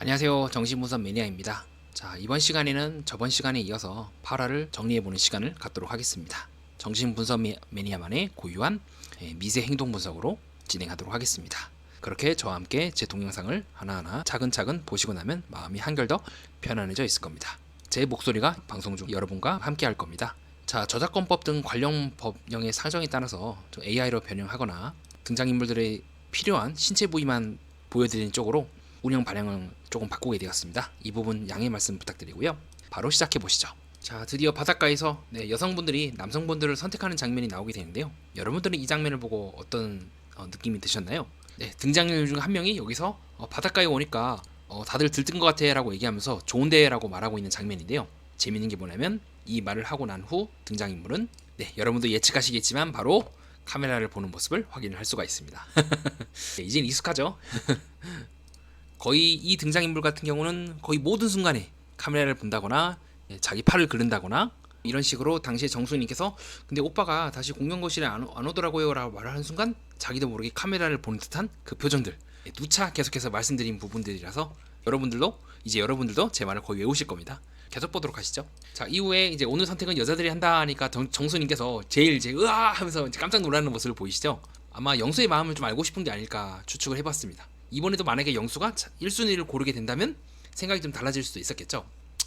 안녕하세요. 정신분석 매니아입니다. 자, 이번 시간에는 저번 시간에 이어서 8화를 정리해보는 시간을 갖도록 하겠습니다. 정신분석 매니아만의 고유한 미세 행동 분석으로 진행하도록 하겠습니다. 그렇게 저와 함께 제 동영상을 하나하나 차근차근 보시고 나면 마음이 한결 더 편안해져 있을 겁니다. 제 목소리가 방송 중 여러분과 함께 할 겁니다. 자, 저작권법 등 관련 법령의 사정에 따라서 AI로 변형하거나 등장인물들의 필요한 신체 부위만 보여드리는 쪽으로 운영 방향을 조금 바꾸게 되었습니다. 이 부분 양해 말씀 부탁드리고요. 바로 시작해 보시죠. 자, 드디어 바닷가에서 여성분들이 남성분들을 선택하는 장면이 나오게 되는데요. 여러분들은 이 장면을 보고 어떤 느낌이 드셨나요? 등장인물 중 한 명이 여기서 바닷가에 오니까 다들 들뜬 것 같아 라고 얘기하면서 좋은데 라고 말하고 있는 장면인데요. 재밌는 게 뭐냐면 이 말을 하고 난 후 등장인물은 여러분도 예측하시겠지만 바로 카메라를 보는 모습을 확인을 할 수가 있습니다. 이젠 익숙하죠? 거의 이 등장인물 같은 경우는 거의 모든 순간에 카메라를 본다거나 자기 팔을 그른다거나 이런 식으로 당시에 정수님께서 근데 오빠가 다시 공연거실에 안 오더라고요 라고 말을 하는 순간 자기도 모르게 카메라를 보는 듯한 그 표정들 누차 계속해서 말씀드린 부분들이라서 여러분들도 제 말을 거의 외우실 겁니다. 계속 보도록 하시죠. 자, 이후에 이제 오늘 선택은 여자들이 한다 하니까 정수님께서 제일 이제 으아 하면서 이제 깜짝 놀라는 모습을 보이시죠. 아마 영수의 마음을 좀 알고 싶은 게 아닐까 추측을 해봤습니다. 이번에도 만약에 영수가 1순위를 고르게 된다면 생각이 좀 달라질 수도 있었겠죠.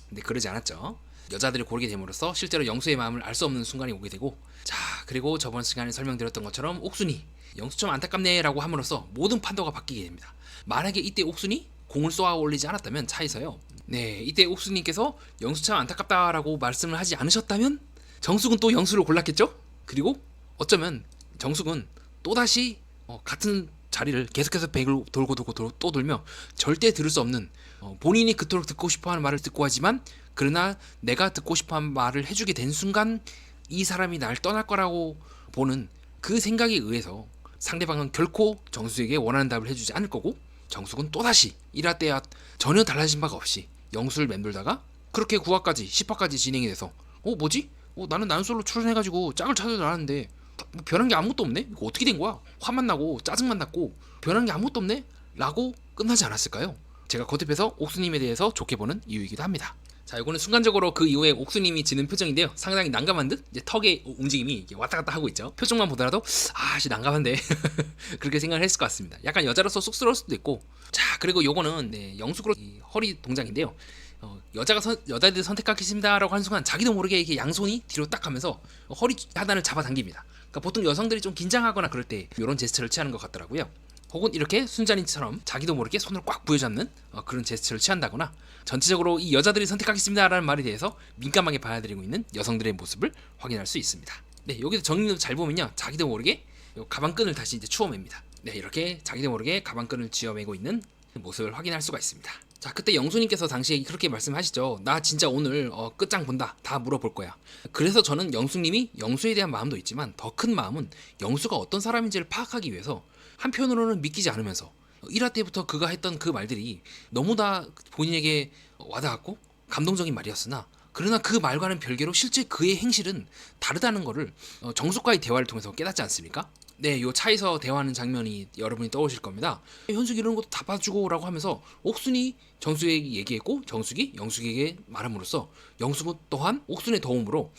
근데 그러지 않았죠. 여자들을 고르게 됨으로써 실제로 영수의 마음을 알 수 없는 순간이 오게 되고, 자, 그리고 저번 시간에 설명드렸던 것처럼 옥순이 영수 좀 안타깝네 라고 함으로써 모든 판도가 바뀌게 됩니다. 만약에 이때 옥순이 공을 쏘아 올리지 않았다면 차에서요, 이때 옥순님께서 영수 참 안타깝다라고 말씀을 하지 않으셨다면 정숙은 또 영수를 골랐겠죠. 그리고 어쩌면 정숙은 또다시 같은 자리를 계속해서 백을 돌고 또 돌며 절대 들을 수 없는 본인이 그토록 듣고 싶어하는 말을 듣고 하지만 그러나 내가 듣고 싶어하는 말을 해주게 된 순간 이 사람이 날 떠날 거라고 보는 그 생각에 의해서 상대방은 결코 정숙에게 원하는 답을 해주지 않을 거고 정숙은 또다시 1화 때와 전혀 달라진 바가 없이 영수를 맴돌다가 그렇게 9화까지 10화까지 진행이 돼서 뭐지? 나는 난솔로 출연해가지고 짝을 찾아 나왔는데 변한 게 아무것도 없네? 이거 어떻게 된 거야? 화만 나고 짜증만 났고 변한 게 아무것도 없네? 라고 끝나지 않았을까요? 제가 거듭해서 옥수님에 대해서 좋게 보는 이유이기도 합니다. 자, 이거는 순간적으로 그 이후에 옥수님이 지는 표정인데요. 상당히 난감한 듯 이제 턱의 움직임이 왔다 갔다 하고 있죠. 표정만 보더라도 난감한데 그렇게 생각을 했을 것 같습니다. 약간 여자로서 쑥스러울 수도 있고. 자, 그리고 요거는 영숙으로 허리 동작인데요. 여자들 선택하겠습니다라고 하는 순간 자기도 모르게 이렇게 양손이 뒤로 딱 하면서 허리 하단을 잡아당깁니다. 그러니까 보통 여성들이 좀 긴장하거나 그럴 때 이런 제스처를 취하는 것 같더라고요. 혹은 이렇게 순자님처럼 자기도 모르게 손을 꽉 부여잡는 그런 제스처를 취한다거나 전체적으로 이 여자들이 선택하겠습니다라는 말에 대해서 민감하게 받아들이고 있는 여성들의 모습을 확인할 수 있습니다. 여기서 정리도 잘 보면요, 자기도 모르게 가방끈을 다시 이제 추워맵니다. 이렇게 자기도 모르게 가방끈을 쥐어매고 있는 모습을 확인할 수가 있습니다. 자, 그때 영수님께서 당시에 그렇게 말씀하시죠. 나 진짜 오늘 끝장 본다. 다 물어볼 거야. 그래서 저는 영수님이 영수에 대한 마음도 있지만 더 큰 마음은 영수가 어떤 사람인지를 파악하기 위해서 한편으로는 믿기지 않으면서 1화 때부터 그가 했던 그 말들이 너무 다 본인에게 와닿았고 감동적인 말이었으나 그러나 그 말과는 별개로 실제 그의 행실은 다르다는 거를 정숙과의 대화를 통해서 깨닫지 않습니까? 요 차에서 대화하는 장면이 여러분이 떠오르실 겁니다. 현숙이 이런 것도 다 봐주고 라고 하면서 옥순이 정숙에게 얘기했고 정숙이 영숙에게 말함으로써 영숙은 또한 옥순의 도움으로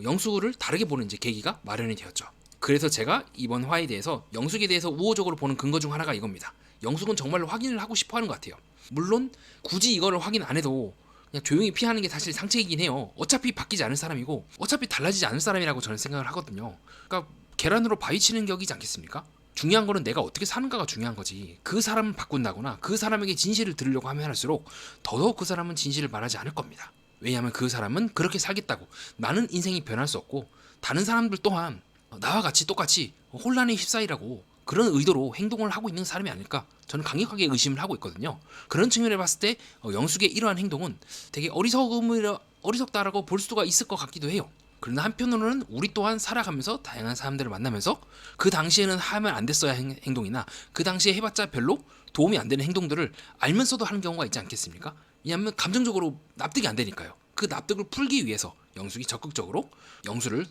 영숙을 다르게 보는 이제 계기가 마련이 되었죠. 그래서 제가 이번 화에 대해서 영숙에 대해서 우호적으로 보는 근거 중 하나가 이겁니다. 영숙은 정말로 확인을 하고 싶어 하는 것 같아요. 물론 굳이 이거를 확인 안 해도 그냥 조용히 피하는 게 사실 상책이긴 해요. 어차피 바뀌지 않을 사람이고 어차피 달라지지 않을 사람이라고 저는 생각을 하거든요. 그러니까 계란으로 바위 치는 격이지 않겠습니까? 중요한 거는 내가 어떻게 사는가가 중요한 거지. 그 사람을 바꾼다거나 그 사람에게 진실을 들으려고 하면 할수록 더더욱 그 사람은 진실을 말하지 않을 겁니다. 왜냐하면 그 사람은 그렇게 살겠다고 나는 인생이 변할 수 없고 다른 사람들 또한 나와 같이 똑같이 혼란에 휩싸이라고 그런 의도로 행동을 하고 있는 사람이 아닐까 저는 강력하게 의심을 하고 있거든요. 그런 측면에 봤을 때 영숙의 이러한 행동은 되게 어리석다라고 볼 수가 있을 것 같기도 해요. 그러나 한편으로는 우리 또한 살아가면서 다양한 사람들을 만나면서 그 당시에는 하면 안 됐어야 행동이나 그 당시에 해봤자 별로 도움이 안 되는 행동들을 알면서도 하는 경우가 있지 않겠습니까? 왜냐하면 감정적으로 납득이 안 되니까요. 그 납득을 풀기 위해서 영숙이 적극적으로 영수를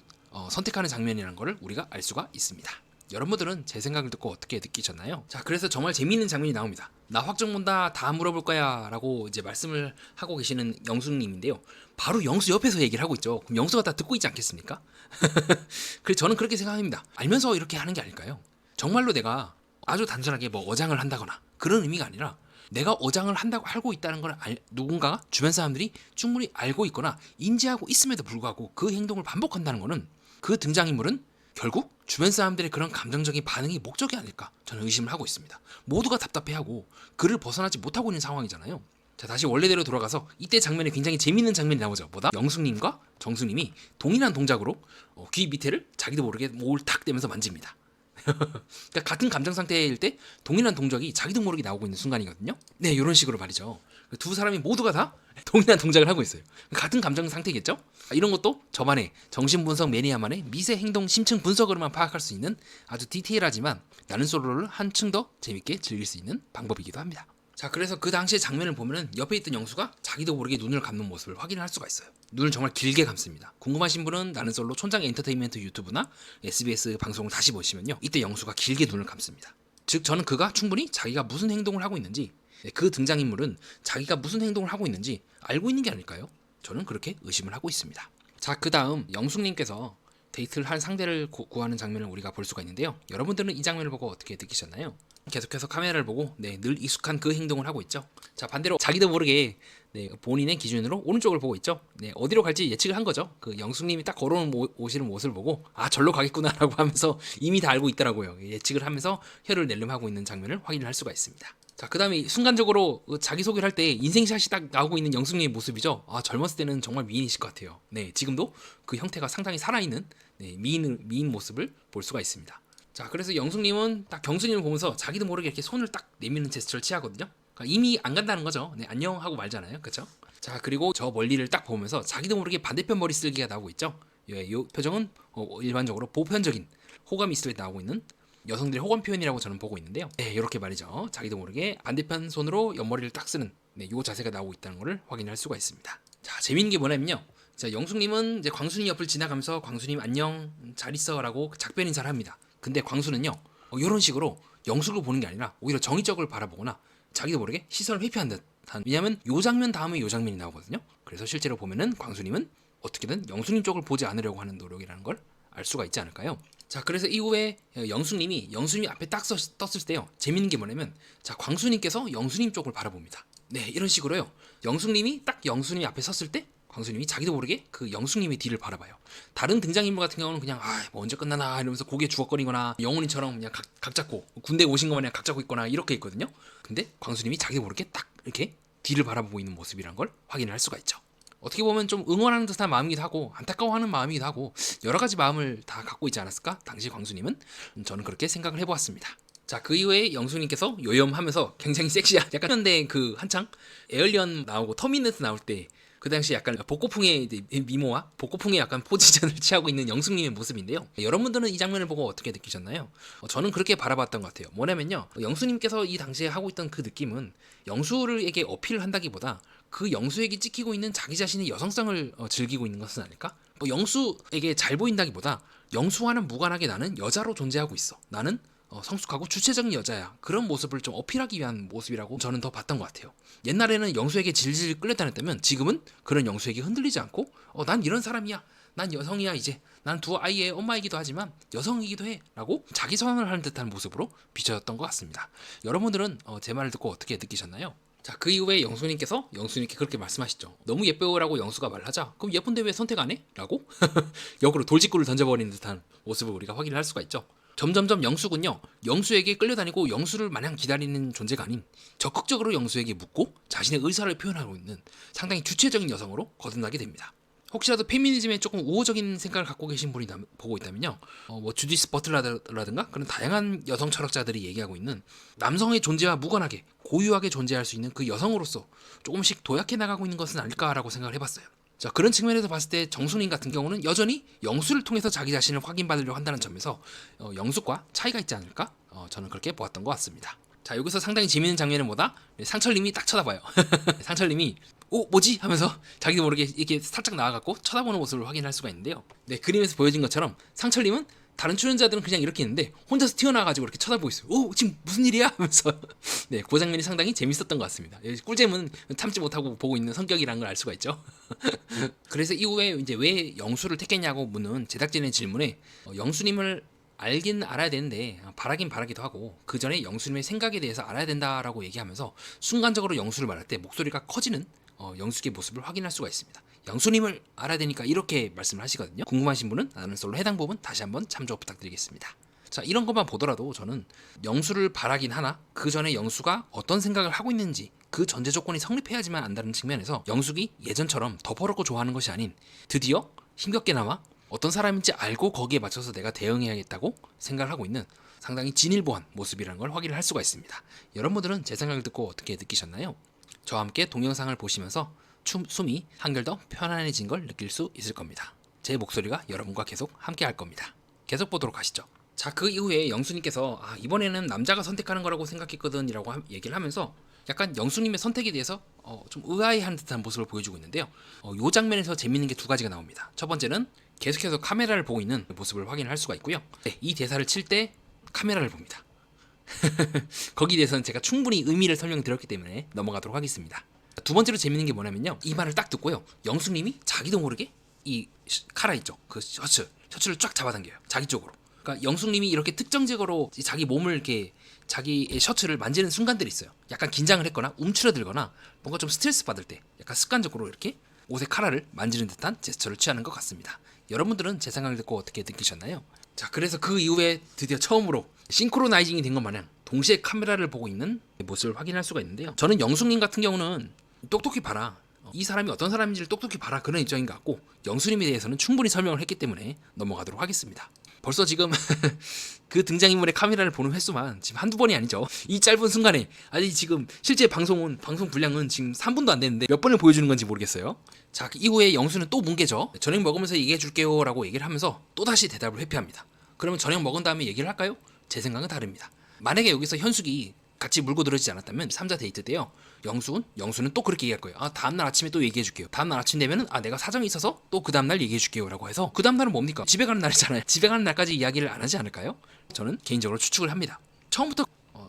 선택하는 장면이라는 것을 우리가 알 수가 있습니다. 여러분들은 제 생각을 듣고 어떻게 느끼셨나요? 자, 그래서 정말 재미있는 장면이 나옵니다. 나 확정 본다, 다 물어볼 거야 라고 이제 말씀을 하고 계시는 영수님인데요, 바로 영수 옆에서 얘기를 하고 있죠. 그럼 영수가 다 듣고 있지 않겠습니까? 그래서 저는 그렇게 생각합니다. 알면서 이렇게 하는 게 아닐까요? 정말로 내가 아주 단순하게 뭐 어장을 한다거나 그런 의미가 아니라, 내가 어장을 한다고 알고 있다는 걸 누군가가, 주변 사람들이 충분히 알고 있거나 인지하고 있음에도 불구하고 그 행동을 반복한다는 것은, 그 등장인물은 결국 주변 사람들의 그런 감정적인 반응이 목적이 아닐까 저는 의심을 하고 있습니다. 모두가 답답해하고 그를 벗어나지 못하고 있는 상황이잖아요. 자, 다시 원래대로 돌아가서 이때 장면에 굉장히 재밌는 장면이 나오죠. 뭐다? 영숙님과 정숙님이 동일한 동작으로 귀 밑에를 자기도 모르게 목을 탁 대면서 만집니다. 그러니까 같은 감정 상태일 때 동일한 동작이 자기도 모르게 나오고 있는 순간이거든요. 네, 이런 식으로 말이죠. 두 사람이 모두가 다 동일한 동작을 하고 있어요. 같은 감정 상태겠죠? 이런 것도 저만의 정신분석 매니아만의 미세 행동 심층 분석으로만 파악할 수 있는 아주 디테일하지만 나는 솔로를 한층 더 재밌게 즐길 수 있는 방법이기도 합니다. 자, 그래서 그 당시의 장면을 보면은 옆에 있던 영수가 자기도 모르게 눈을 감는 모습을 확인할 수가 있어요. 눈을 정말 길게 감습니다. 궁금하신 분은 나는 솔로 촌장 엔터테인먼트 유튜브나 SBS 방송을 다시 보시면요, 이때 영수가 길게 눈을 감습니다. 즉, 저는 그가 충분히 자기가 무슨 행동을 하고 있는지, 그 등장인물은 자기가 무슨 행동을 하고 있는지 알고 있는 게 아닐까요? 저는 그렇게 의심을 하고 있습니다. 자, 그 다음 영숙님께서 데이트를 한 상대를 구하는 장면을 우리가 볼 수가 있는데요, 여러분들은 이 장면을 보고 어떻게 느끼셨나요? 계속해서 카메라를 보고 늘 익숙한 그 행동을 하고 있죠. 자, 반대로 자기도 모르게 본인의 기준으로 오른쪽을 보고 있죠. 어디로 갈지 예측을 한 거죠. 그 영숙님이 딱 오시는 모습을 보고 아, 절로 가겠구나라고 하면서 이미 다 알고 있더라고요. 예측을 하면서 혀를 낼름하고 있는 장면을 확인할 수가 있습니다. 자, 그 다음에 순간적으로 자기소개를 할 때 인생샷이 딱 나오고 있는 영숙님의 모습이죠. 아, 젊었을 때는 정말 미인이실 것 같아요. 네, 지금도 그 형태가 상당히 살아있는 미인 모습을 볼 수가 있습니다. 자, 그래서 영숙님은 딱 경수님을 보면서 자기도 모르게 이렇게 손을 딱 내미는 제스처를 취하거든요. 그러니까 이미 안 간다는 거죠. 네, 안녕 하고 말잖아요. 그렇죠? 자, 그리고 저 멀리를 딱 보면서 자기도 모르게 반대편 머리 쓸기가 나오고 있죠. 이 표정은 일반적으로 보편적인 호감이 있을 때 나오고 있는 여성들의 호감 표현이라고 저는 보고 있는데요. 네, 이렇게 말이죠. 자기도 모르게 반대편 손으로 옆머리를 딱 쓰는 요 자세가 나오고 있다는 것을 확인할 수가 있습니다. 자, 재밌는 게 뭐냐면요, 자, 영숙님은 이제 광순이 옆을 지나가면서 광수님 안녕 잘 있어라고 작별 인사를 합니다. 근데 광수는요, 이런 식으로 영숙을 보는 게 아니라 오히려 정의적을 바라보거나 자기도 모르게 시선을 회피한 듯. 왜냐하면 요 장면 다음에 요 장면이 나오거든요. 그래서 실제로 보면은 광수님은 어떻게든 영숙님 쪽을 보지 않으려고 하는 노력이라는 걸 알 수가 있지 않을까요? 자, 그래서 이후에 영숙님이 앞에 딱 떴을 때요, 재밌는 게 뭐냐면, 자, 광수님께서 영수님 쪽을 바라봅니다. 네, 이런 식으로요, 영숙님이 딱 영수님 앞에 섰을 때 광수님이 자기도 모르게 그 영숙님의 뒤를 바라봐요. 다른 등장인물 같은 경우는 그냥 뭐 언제 끝나나 이러면서 고개 주걱거리거나 영훈이처럼 그냥 각 잡고 군대 오신 거 마냥 각 잡고 있거나 이렇게 있거든요. 근데 광수님이 자기도 모르게 딱 이렇게 뒤를 바라보고 있는 모습이란 걸 확인할 수가 있죠. 어떻게 보면 좀 응원하는 듯한 마음이기도 하고 안타까워하는 마음이기도 하고 여러 가지 마음을 다 갖고 있지 않았을까? 당시 광수님은. 저는 그렇게 생각을 해보았습니다. 자, 그 이후에 영수님께서 요염하면서 굉장히 섹시한, 약간 현대 그 한창 에얼리언 나오고 터미네이터 나올 때 그 당시 약간 복고풍의 미모와 복고풍의 약간 포지션을 취하고 있는 영숙님의 모습인데요, 여러분들은 이 장면을 보고 어떻게 느끼셨나요? 저는 그렇게 바라봤던 것 같아요. 뭐냐면요, 영수님께서 이 당시에 하고 있던 그 느낌은 영수에게 어필을 한다기보다 그 영수에게 찍히고 있는 자기 자신의 여성성을 즐기고 있는 것은 아닐까? 뭐 영수에게 잘 보인다기보다 영수와는 무관하게 나는 여자로 존재하고 있어, 나는 성숙하고 주체적인 여자야, 그런 모습을 좀 어필하기 위한 모습이라고 저는 더 봤던 것 같아요. 옛날에는 영수에게 질질 끌려다녔다면 지금은 그런 영수에게 흔들리지 않고 난 이런 사람이야, 난 여성이야, 이제 난 두 아이의 엄마이기도 하지만 여성이기도 해 라고 자기 선언을 하는 듯한 모습으로 비춰졌던 것 같습니다. 여러분들은 제 말을 듣고 어떻게 느끼셨나요? 자, 그 이후에 영수님께 그렇게 말씀하시죠. 너무 예뻐요라고 영수가 말하자, 그럼 예쁜데 왜 선택 안 해? 라고 역으로 돌직구를 던져버리는 듯한 모습을 우리가 확인을 할 수가 있죠. 점점점 영수군요, 영수에게 끌려다니고 영수를 마냥 기다리는 존재가 아닌 적극적으로 영수에게 묻고 자신의 의사를 표현하고 있는 상당히 주체적인 여성으로 거듭나게 됩니다. 혹시라도 페미니즘에 조금 우호적인 생각을 갖고 계신 분이 보고 있다면요, 뭐 주디스 버틀러라든가 그런 다양한 여성 철학자들이 얘기하고 있는 남성의 존재와 무관하게 고유하게 존재할 수 있는 그 여성으로서 조금씩 도약해 나가고 있는 것은 아닐까라고 생각을 해봤어요. 자, 그런 측면에서 봤을 때 정순인 같은 경우는 여전히 영수를 통해서 자기 자신을 확인받으려고 한다는 점에서 영숙과 차이가 있지 않을까? 저는 그렇게 보았던 것 같습니다. 자, 여기서 상당히 재미있는 장면은 뭐다? 상철님이 딱 쳐다봐요. 상철님이 뭐지? 하면서 자기도 모르게 이렇게 살짝 나와갖고 쳐다보는 모습을 확인할 수가 있는데요, 네, 그림에서 보여진 것처럼 상철님은 다른 출연자들은 그냥 이렇게 있는데 혼자서 튀어나와가지고 이렇게 쳐다보고 있어요. 오, 지금 무슨 일이야? 하면서 네, 그 장면이 상당히 재밌었던 것 같습니다. 꿀잼은 참지 못하고 보고 있는 성격이라는 걸 알 수가 있죠. 그래서 이후에 이제 왜 영수를 택했냐고 묻는 제작진의 질문에 영수님을 알긴 알아야 되는데 바라긴 바라기도 하고 그 전에 영수님의 생각에 대해서 알아야 된다라고 얘기하면서 순간적으로 영수를 말할 때 목소리가 커지는 영숙의 모습을 확인할 수가 있습니다. 영수님을 알아야 되니까 이렇게 말씀을 하시거든요. 궁금하신 분은 나는 솔로 해당 부분 다시 한번 참조 부탁드리겠습니다. 자, 이런 것만 보더라도 저는 영수를 바라긴 하나 그 전에 영수가 어떤 생각을 하고 있는지 그 전제 조건이 성립해야지만 안다는 측면에서 영숙이 예전처럼 더 퍼먹고 좋아하는 것이 아닌 드디어 힘겹게나마 어떤 사람인지 알고 거기에 맞춰서 내가 대응해야겠다고 생각을 하고 있는 상당히 진일보한 모습이라는 걸 확인을 할 수가 있습니다. 여러분들은 제 생각을 듣고 어떻게 느끼셨나요? 저와 함께 동영상을 보시면서 숨이 한결 더 편안해진 걸 느낄 수 있을 겁니다. 제 목소리가 여러분과 계속 함께 할 겁니다. 계속 보도록 하시죠. 자, 그 이후에 영수님께서 이번에는 남자가 선택하는 거라고 생각했거든 이라고 얘기를 하면서 약간 영수님의 선택에 대해서 좀 의아해하는 듯한 모습을 보여주고 있는데요. 이 장면에서 재밌는 게 두 가지가 나옵니다. 첫 번째는 계속해서 카메라를 보고 있는 모습을 확인할 수가 있고요. 네, 이 대사를 칠 때 카메라를 봅니다. 거기에 대해서는 제가 충분히 의미를 설명드렸기 때문에 넘어가도록 하겠습니다. 두 번째로 재밌는 게 뭐냐면요. 이 말을 딱 듣고요. 영수님이 자기도 모르게 이 카라 있죠. 그 셔츠를 쫙 잡아당겨요. 자기 쪽으로. 그러니까 영숙님이 이렇게 특정적으로 자기 몸을 이렇게 자기의 셔츠를 만지는 순간들이 있어요. 약간 긴장을 했거나 움츠러들거나 뭔가 좀 스트레스 받을 때 약간 습관적으로 이렇게 옷의 카라를 만지는 듯한 제스처를 취하는 것 같습니다. 여러분들은 제 생각을 듣고 어떻게 느끼셨나요? 자, 그래서 그 이후에 드디어 처음으로 싱크로나이징이 된 것 마냥 동시에 카메라를 보고 있는 모습을 확인할 수가 있는데요. 저는 영숙님 같은 경우는 똑똑히 봐라, 이 사람이 어떤 사람인지를 똑똑히 봐라, 그런 입장인 것 같고 영수님에 대해서는 충분히 설명을 했기 때문에 넘어가도록 하겠습니다. 벌써 지금 그 등장인물의 카메라를 보는 횟수만 지금 한두 번이 아니죠. 이 짧은 순간에 아니 지금 실제 방송 분량은 지금 3분도 안 됐는데 몇 번을 보여주는 건지 모르겠어요. 자, 그 이후에 영수는 또 뭉개죠. 저녁 먹으면서 얘기해 줄게요 라고 얘기를 하면서 또다시 대답을 회피합니다. 그러면 저녁 먹은 다음에 얘기를 할까요? 제 생각은 다릅니다. 만약에 여기서 현숙이 같이 물고 들어지지 않았다면 3자 데이트 때요, 영수는 또 그렇게 얘기할 거예요. 다음날 아침에 또 얘기해 줄게요. 다음날 아침 되면은 내가 사정이 있어서 또 그 다음날 얘기해 줄게요 라고 해서 그 다음날은 뭡니까? 집에 가는 날이잖아요. 집에 가는 날까지 이야기를 안 하지 않을까요? 저는 개인적으로 추측을 합니다. 처음부터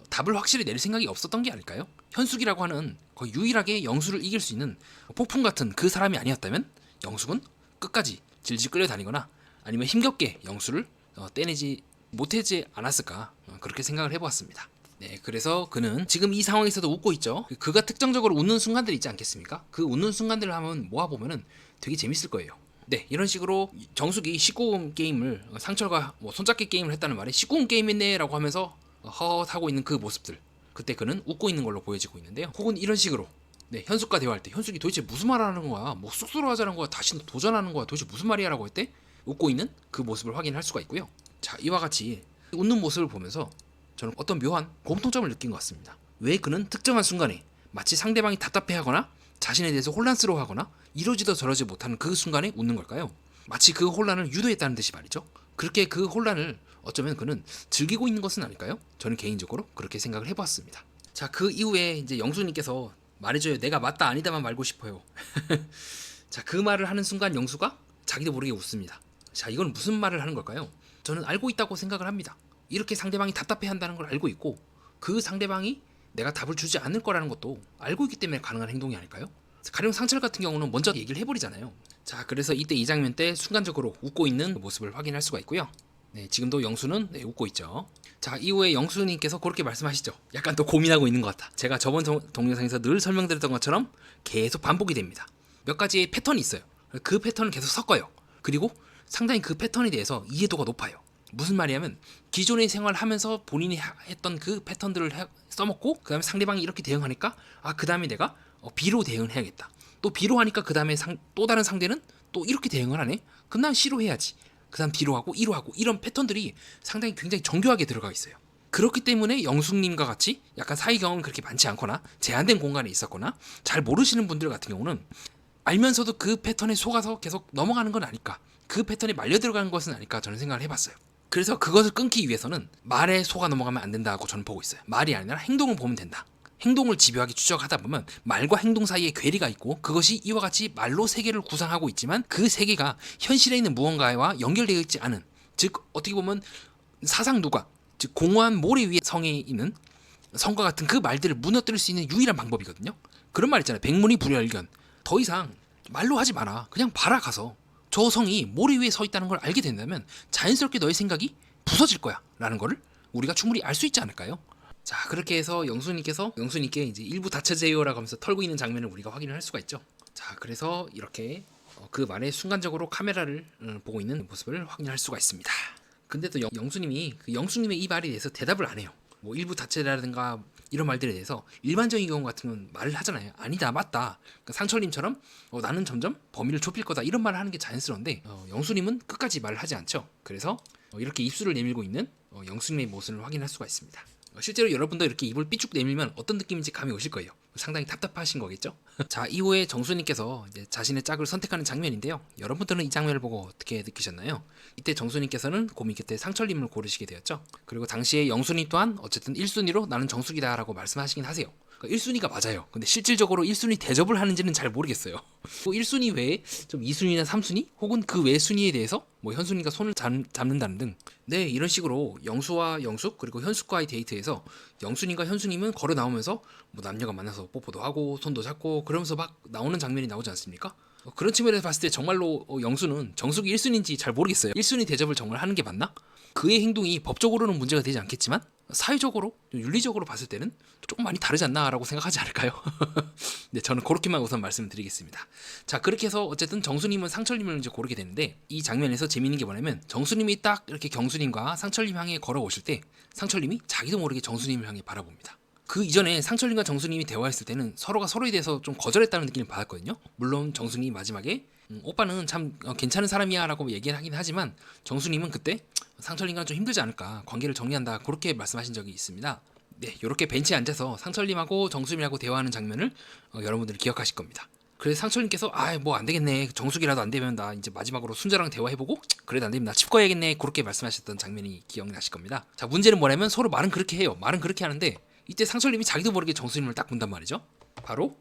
답을 확실히 낼 생각이 없었던 게 아닐까요? 현숙이라고 하는 거의 유일하게 영수를 이길 수 있는 폭풍 같은 그 사람이 아니었다면 영숙은 끝까지 질질 끌려다니거나 아니면 힘겹게 영수를 떼내지 못하지 않았을까, 그렇게 생각을 해보았습니다. 네, 그래서 그는 지금 이 상황에서도 웃고 있죠. 그가 특정적으로 웃는 순간들이 있지 않겠습니까? 그 웃는 순간들을 한번 모아보면은 되게 재밌을 거예요. 네, 이런 식으로 정숙이 19금 게임을 상철과 손잡기 게임을 했다는 말에 19금 게임했네 라고 하면서 허허하고 있는 그 모습들, 그때 그는 웃고 있는 걸로 보여지고 있는데요. 혹은 이런 식으로 현숙과 대화할 때 현숙이 도대체 무슨 말 하는 거야, 뭐 쑥스러워 하자는 거야, 다시 도전하는 거야, 도대체 무슨 말이야 라고 할 때 웃고 있는 그 모습을 확인할 수가 있고요. 자, 이와 같이 웃는 모습을 보면서 저는 어떤 묘한 공통점을 느낀 것 같습니다. 왜 그는 특정한 순간에 마치 상대방이 답답해하거나 자신에 대해서 혼란스러워하거나 이러지도 저러지 못하는 그 순간에 웃는 걸까요? 마치 그 혼란을 유도했다는 듯이 말이죠. 그렇게 그 혼란을 어쩌면 그는 즐기고 있는 것은 아닐까요? 저는 개인적으로 그렇게 생각을 해보았습니다. 자, 그 이후에 이제 영수님께서 말해줘요. 내가 맞다 아니다만 말고 싶어요. 자, 그 말을 하는 순간 영수가 자기도 모르게 웃습니다. 자, 이건 무슨 말을 하는 걸까요? 저는 알고 있다고 생각을 합니다. 이렇게 상대방이 답답해한다는 걸 알고 있고 그 상대방이 내가 답을 주지 않을 거라는 것도 알고 있기 때문에 가능한 행동이 아닐까요? 가령 상철 같은 경우는 먼저 얘기를 해버리잖아요. 자, 그래서 이때 이 장면 때 순간적으로 웃고 있는 모습을 확인할 수가 있고요. 네, 지금도 영수는 웃고 있죠. 자, 이후에 영수님께서 그렇게 말씀하시죠. 약간 또 고민하고 있는 것 같다. 제가 저번 동영상에서 늘 설명드렸던 것처럼 계속 반복이 됩니다. 몇 가지의 패턴이 있어요. 그 패턴을 계속 섞어요. 그리고 상당히 그 패턴에 대해서 이해도가 높아요. 무슨 말이냐면 기존의 생활을 하면서 본인이 했던 그 패턴들을 써먹고 그 다음에 상대방이 이렇게 대응하니까 그 다음에 내가 B로 대응을 해야겠다. 또 B로 하니까 그 다음에 또 다른 상대는 또 이렇게 대응을 하네. 그럼 난 C로 해야지. 그 다음 D로 하고 E로 하고, 이런 패턴들이 상당히 굉장히 정교하게 들어가 있어요. 그렇기 때문에 영숙님과 같이 약간 사회 경험이 그렇게 많지 않거나 제한된 공간에 있었거나 잘 모르시는 분들 같은 경우는 알면서도 그 패턴에 속아서 계속 넘어가는 건 아닐까, 그 패턴에 말려 들어가는 것은 아닐까, 저는 생각을 해봤어요. 그래서 그것을 끊기 위해서는 말에 속아 넘어가면 안 된다고 저는 보고 있어요. 말이 아니라 행동을 보면 된다. 행동을 집요하게 추적하다 보면 말과 행동 사이에 괴리가 있고 그것이 이와 같이 말로 세계를 구상하고 있지만 그 세계가 현실에 있는 무언가와 연결되어 있지 않은 즉 어떻게 보면 사상 누각, 즉 공허한 모래 위에 성에 있는 성과 같은 그 말들을 무너뜨릴 수 있는 유일한 방법이거든요. 그런 말 있잖아요. 백문이 불여일견. 더 이상 말로 하지 마라. 그냥 봐라 가서. 저 성이 모래 위에 서 있다는 걸 알게 된다면 자연스럽게 너의 생각이 부서질 거야 라는 거를 우리가 충분히 알 수 있지 않을까요? 자, 그렇게 해서 영수님께 이제 일부 다쳐제요라고 하면서 털고 있는 장면을 우리가 확인을 할 수가 있죠. 자, 그래서 이렇게 그 말에 순간적으로 카메라를 보고 있는 모습을 확인할 수가 있습니다. 근데 또 영수님이 영수님의 이 말에 대해서 대답을 안 해요. 뭐 일부 다체라든가 이런 말들에 대해서 일반적인 경우 같으면 말을 하잖아요. 아니다, 맞다. 그러니까 상철님처럼 나는 점점 범위를 좁힐 거다 이런 말을 하는 게 자연스러운데 영수님은 끝까지 말을 하지 않죠. 그래서 이렇게 입술을 내밀고 있는 영수님의 모습을 확인할 수가 있습니다. 실제로 여러분도 이렇게 입을 삐쭉 내밀면 어떤 느낌인지 감이 오실 거예요. 상당히 답답하신 거겠죠? 자, 이후에 정수님께서 이제 자신의 짝을 선택하는 장면인데요. 여러분들은 이 장면을 보고 어떻게 느끼셨나요? 이때 정수님께서는 고민 끝에 상철님을 고르시게 되었죠. 그리고 당시에 영수님 또한 어쨌든 1순위로 나는 정숙이다라고 말씀하시긴 하세요. 1순위가 맞아요. 근데 실질적으로 1순위 대접을 하는지는 잘 모르겠어요. 1순위 외에 좀 2순위나 3순위 혹은 그 외 순위에 대해서 뭐 현순이가 손을 잡는다는 등 네, 이런 식으로 영수와 영숙 그리고 현숙과의 데이트에서 영순이가 현수님은 걸어 나오면서 뭐 남녀가 만나서 뽀뽀도 하고 손도 잡고 그러면서 막 나오는 장면이 나오지 않습니까? 그런 측면에서 봤을 때 정말로 영수는 정숙이 1순위인지 잘 모르겠어요. 1순위 대접을 정말 하는 게 맞나? 그의 행동이 법적으로는 문제가 되지 않겠지만 사회적으로, 윤리적으로 봤을 때는 조금 많이 다르지 않나라고 생각하지 않을까요? 네, 저는 그렇게만 우선 말씀드리겠습니다. 자, 그렇게 해서 어쨌든 정수님은 상철님을 이제 고르게 되는데 이 장면에서 재밌는 게 뭐냐면 정수님이 딱 이렇게 경수님과 상철님 향해 걸어오실 때 상철님이 자기도 모르게 정수님을 향해 바라봅니다. 그 이전에 상철님과 정수님이 대화했을 때는 서로가 서로에 대해서 좀 거절했다는 느낌을 받았거든요. 물론 정수님이 마지막에 오빠는 참 괜찮은 사람이야 라고 얘기를 하긴 하지만 정수님은 그때 상철님과 좀 힘들지 않을까, 관계를 정리한다, 그렇게 말씀하신 적이 있습니다. 네, 이렇게 벤치에 앉아서 상철님하고 정수님하고 대화하는 장면을 여러분들이 기억하실 겁니다. 그래서 상철님께서 뭐 안 되겠네, 정숙이라도 안 되면 나 이제 마지막으로 순자랑 대화해보고 그래도 안 되면 나 집 가야겠네, 그렇게 말씀하셨던 장면이 기억나실 겁니다. 자, 문제는 뭐냐면 서로 말은 그렇게 해요. 말은 그렇게 하는데 이때 상철님이 자기도 모르게 정수님을 딱 본단 말이죠. 바로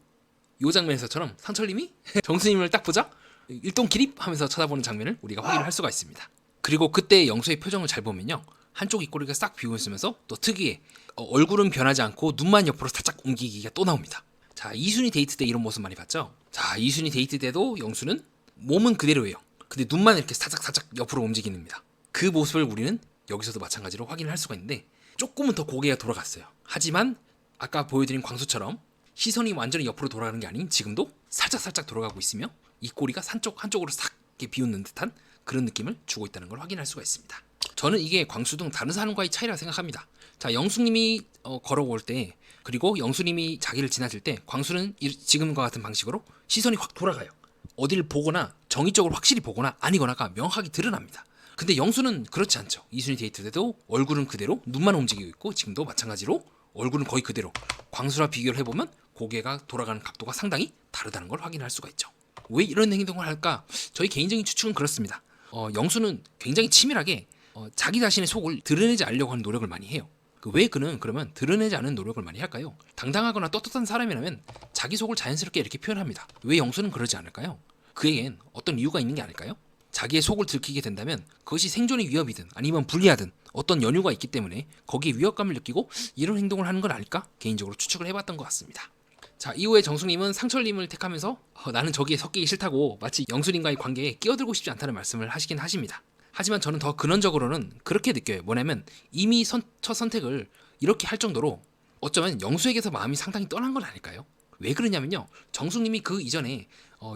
이 장면에서처럼 상철님이 정수님을 딱 보자 일동 기립 하면서 쳐다보는 장면을 우리가 확인을 할 수가 있습니다. 그리고 그때 영수의 표정을 잘 보면요, 한쪽 입꼬리가 싹 비고 있으면서 또 특이해 얼굴은 변하지 않고 눈만 옆으로 살짝 옮기기가 또 나옵니다. 자, 이순이 데이트 때 이런 모습 많이 봤죠? 자, 이순이 데이트 때도 영수는 몸은 그대로예요. 근데 눈만 이렇게 살짝 옆으로 움직입니다. 그 모습을 우리는 여기서도 마찬가지로 확인을 할 수가 있는데 조금은 더 고개가 돌아갔어요. 하지만 아까 보여드린 광수처럼 시선이 완전히 옆으로 돌아가는 게 아닌 지금도 살짝 돌아가고 있으며 이 꼬리가 한쪽으로 싹 비웃는 듯한 그런 느낌을 주고 있다는 걸 확인할 수가 있습니다. 저는 이게 광수 등 다른 사람과의 차이라고 생각합니다. 자, 영수님이 걸어올 때 그리고 영수님이 자기를 지나칠 때 광수는 지금과 같은 방식으로 시선이 확 돌아가요. 어디를 보거나 정의적으로 확실히 보거나 아니거나가 명확하게 드러납니다. 근데 영수는 그렇지 않죠. 이순이 데이트 때도 얼굴은 그대로 눈만 움직이고 있고 지금도 마찬가지로 얼굴은 거의 그대로. 광수랑 비교를 해보면 고개가 돌아가는 각도가 상당히 다르다는 걸 확인할 수가 있죠. 왜 이런 행동을 할까? 저희 개인적인 추측은 그렇습니다. 영수는 굉장히 치밀하게 자기 자신의 속을 드러내지 않으려고 하는 노력을 많이 해요. 왜 그는 그러면 드러내지 않은 노력을 많이 할까요? 당당하거나 떳떳한 사람이라면 자기 속을 자연스럽게 이렇게 표현합니다. 왜 영수는 그러지 않을까요? 그에겐 어떤 이유가 있는 게 아닐까요? 자기의 속을 들키게 된다면 그것이 생존의 위협이든 아니면 불리하든 어떤 연유가 있기 때문에 거기에 위협감을 느끼고 이런 행동을 하는 건 아닐까? 개인적으로 추측을 해봤던 것 같습니다. 자, 이후에 정숙님은 상철님을 택하면서 나는 저기에 섞이기 싫다고 마치 영수님과의 관계에 끼어들고 싶지 않다는 말씀을 하시긴 하십니다. 하지만 저는 더 근원적으로는 그렇게 느껴요. 뭐냐면 이미 첫 선택을 이렇게 할 정도로 어쩌면 영수에게서 마음이 상당히 떠난 건 아닐까요? 왜 그러냐면요, 정숙님이 그 이전에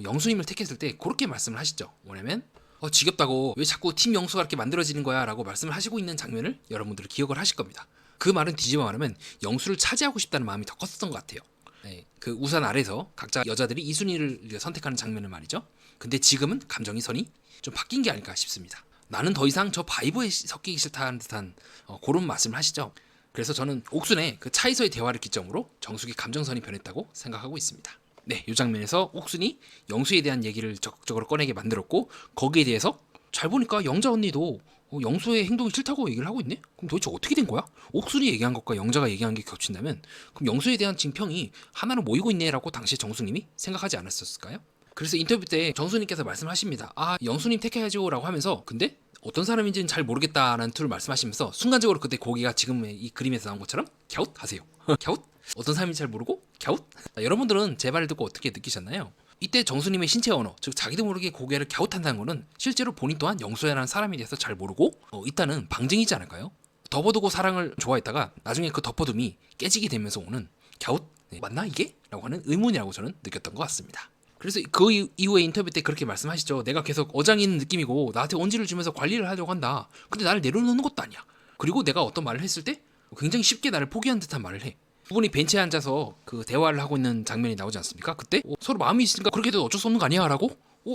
영수님을 택했을 때 그렇게 말씀을 하시죠. 뭐냐면 지겹다고 왜 자꾸 팀 영수가 이렇게 만들어지는 거야 라고 말씀을 하시고 있는 장면을 여러분들이 기억을 하실 겁니다. 그 말은 뒤집어 말하면 영수를 차지하고 싶다는 마음이 더 컸었던 것 같아요. 네, 그 우산 아래서 각자 여자들이 이순이를 선택하는 장면을 말이죠. 근데 지금은 감정의 선이 좀 바뀐 게 아닐까 싶습니다. 나는 더 이상 저 바이브에 섞이기 싫다는 듯한 그런 말씀을 하시죠. 그래서 저는 옥순의 그 차에서의 대화를 기점으로 정숙의 감정선이 변했다고 생각하고 있습니다. 네, 이 장면에서 옥순이 영수에 대한 얘기를 적극적으로 꺼내게 만들었고 거기에 대해서 잘 보니까 영자 언니도 영수의 행동이 싫다고 얘기를 하고 있네? 그럼 도대체 어떻게 된 거야? 옥순이 얘기한 것과 영자가 얘기한 게 겹친다면 그럼 영수에 대한 징평이 하나로 모이고 있네라고 당시 정수님이 생각하지 않았었을까요? 그래서 인터뷰 때 정수님께서 말씀하십니다. 영수님 택해야죠 라고 하면서 근데 어떤 사람인지는 잘 모르겠다라는 투를 말씀하시면서 순간적으로 그때 고개가 지금 이 그림에서 나온 것처럼 갸웃 하세요. 갸웃? 어떤 사람인지 잘 모르고 갸웃? 여러분들은 제 말을 듣고 어떻게 느끼셨나요? 이때 정수님의 신체 언어, 즉 자기도 모르게 고개를 갸웃한다는 것은 실제로 본인 또한 영수야라는 사람에 대해서 잘 모르고 있다는 방증이지 않을까요? 덮어두고 사랑을 좋아했다가 나중에 그 덮어둠이 깨지게 되면서 오는 갸웃? 네, 맞나 이게? 라고 하는 의문이라고 저는 느꼈던 것 같습니다. 그래서 그 이후에 인터뷰 때 그렇게 말씀하시죠. 내가 계속 어장이 있는 느낌이고 나한테 온지를 주면서 관리를 하려고 한다. 근데 나를 내려놓는 것도 아니야. 그리고 내가 어떤 말을 했을 때 굉장히 쉽게 나를 포기한 듯한 말을 해. 두 분이 벤치에 앉아서 그 대화를 하고 있는 장면이 나오지 않습니까? 그때 서로 마음이 있으니까 그렇게 해도 어쩔 수 없는 거 아니야? 라고